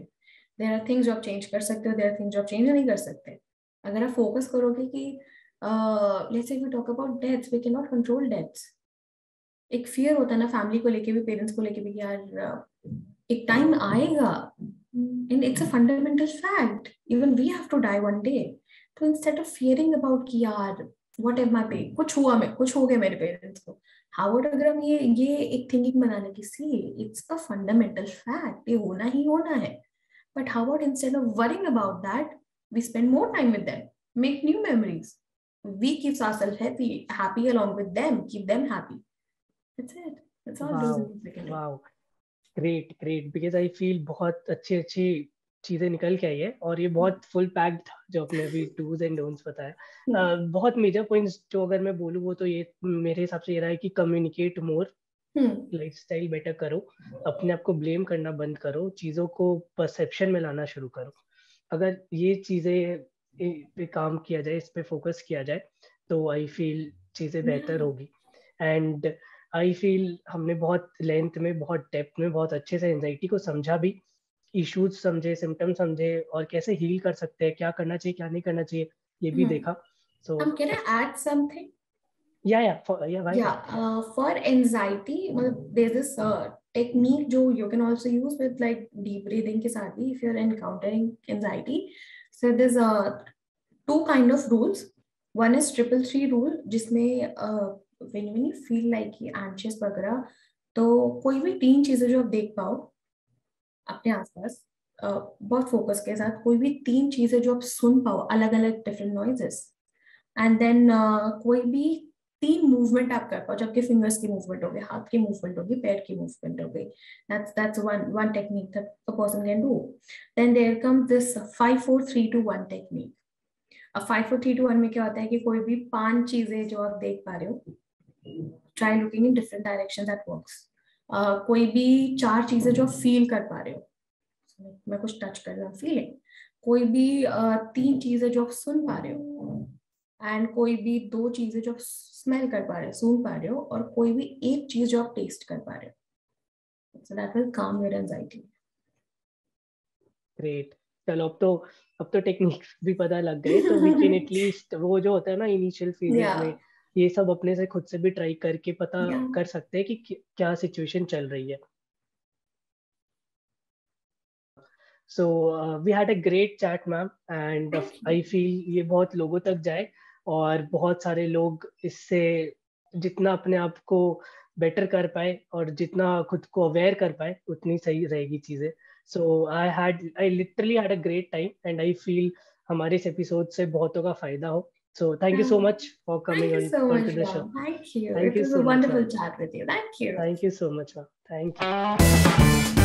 देयर आर थिंग्स जो आप चेंज कर सकते हो, देयर आर थिंग्स जो आप चेंज नहीं कर सकते. अगर आप फोकस करोगे कि let's say we talk about deaths, we can not control deaths. एक फियर होता है ना फैमिली को लेके भी, पेरेंट्स को लेके भी, यार एक टाइम आएगा, and it's a fundamental fact, even we have to die one day. तो इंस्टेड ऑफ फियरिंग अबाउट कि यार व्हाट एम आई पे, कुछ हो गया मेरे पेरेंट्स को, हाउ वुड अगर हम ये एक थिंकिंग बना लें कि see it's a fundamental fact, ये होना ही होना है. But how would instead of worrying about that, we spend more time with them, make new memories, we keep ourselves happy along with them, keep them happy. That's it. That's all those things we can do. Wow, great, because I feel बहुत अच्छी चीजें निकल के आई है, और ये बहुत full packed था जो अपने अभी डूज एंड डोंट्स बताया। बहुत मेजर पॉइंट्स जो अगर मैं बोलूँ वो तो ये मेरे हिसाब से ये रहा है कि कम्युनिकेट मोर, लाइफस्टाइल बेटर करो, अपने आप को ब्लेम करना बंद करो, चीजों को परसेप्शन में लाना शुरू करो। अगर ये चीजें पे काम किया जाए, इस पे फोकस किया जाए, तो आई फील चीजें बेहतर होगी। एंड आई फील हमने बहुत लेंथ में, बहुत डेप्थ में, बहुत अच्छे से एंजाइटी को समझा भी, इश्यूज समझे, सिम्टम्स समझे, और कैसे हील कर सकते हैं, क्या करना चाहिए क्या नहीं करना चाहिए, ये भी देखा। सो Can I add something? या भाई। For anxiety, there's this technique जो you can also use with like deep breathing के साथ भी if you're encountering anxiety. So there's two kind of rules. One is 333 rule, जिसमें when you feel like anxious वगैरह, तो कोई भी 3 चीजें जो आप देख पाओ अपने आसपास, बहुत फोकस के साथ कोई भी 3 चीजें जो आप सुन पाओ, अलग अलग डिफरेंट नॉइजेस, एंड देन कोई भी 3 मूवमेंट आप कर पाओ, जब आपके फिंगर्स की मूवमेंट होगी, हाथ की मूवमेंट होगी, पैर की मूवमेंट होगी. That's one technique that a person can do. Then there comes this 5 4 3 2 1 technique. अब 5 4 3 2 1 में क्या होता है कि कोई भी 5 चीजें जो आप देख पा रहे हो, try looking in different directions, that works. कोई भी 4 चीजें जो फील कर पा रहे हो, मैं कुछ टच कर रहा हूँ, फीलिंग. कोई भी 3 चीजें जो आप सुन पा रहे हो, एंड कोई भी 2 चीजें जो आप स्मेल कर पा रहे हो, सूंघ पा रहे हो, और कोई भी 1 चीज जो आप टेस्ट कर पा रहे हो. सो दैट विल काम योर एंजाइटी. ग्रेट. चलो अब तो टेक्निक्स भी पता लग गए, तो वी कैन एटलीस्ट वो जो होता है ना इनिशियल फेजेस में, ये सब अपने से खुद से भी ट्राई करके पता कर सकते हैं कि क्या सिचुएशन चल रही है. So we had a great chat ma'am, and I feel ये बहुत लोगों तक जाए, और बहुत सारे लोग इससे जितना अपने आप को बेटर कर पाए और जितना खुद को अवेयर कर पाए, उतनी सही रहेगी चीजें. So I literally had a great time, and I feel हमारे इस एपिसोड से बहुतों का फायदा हो. So thank you so much for coming Thank you on so much, onto the show. Ram. Thank you. Thank It you was so a much, wonderful ma'am. chat with you. Thank you. Thank you so much, ma'am. Thank you.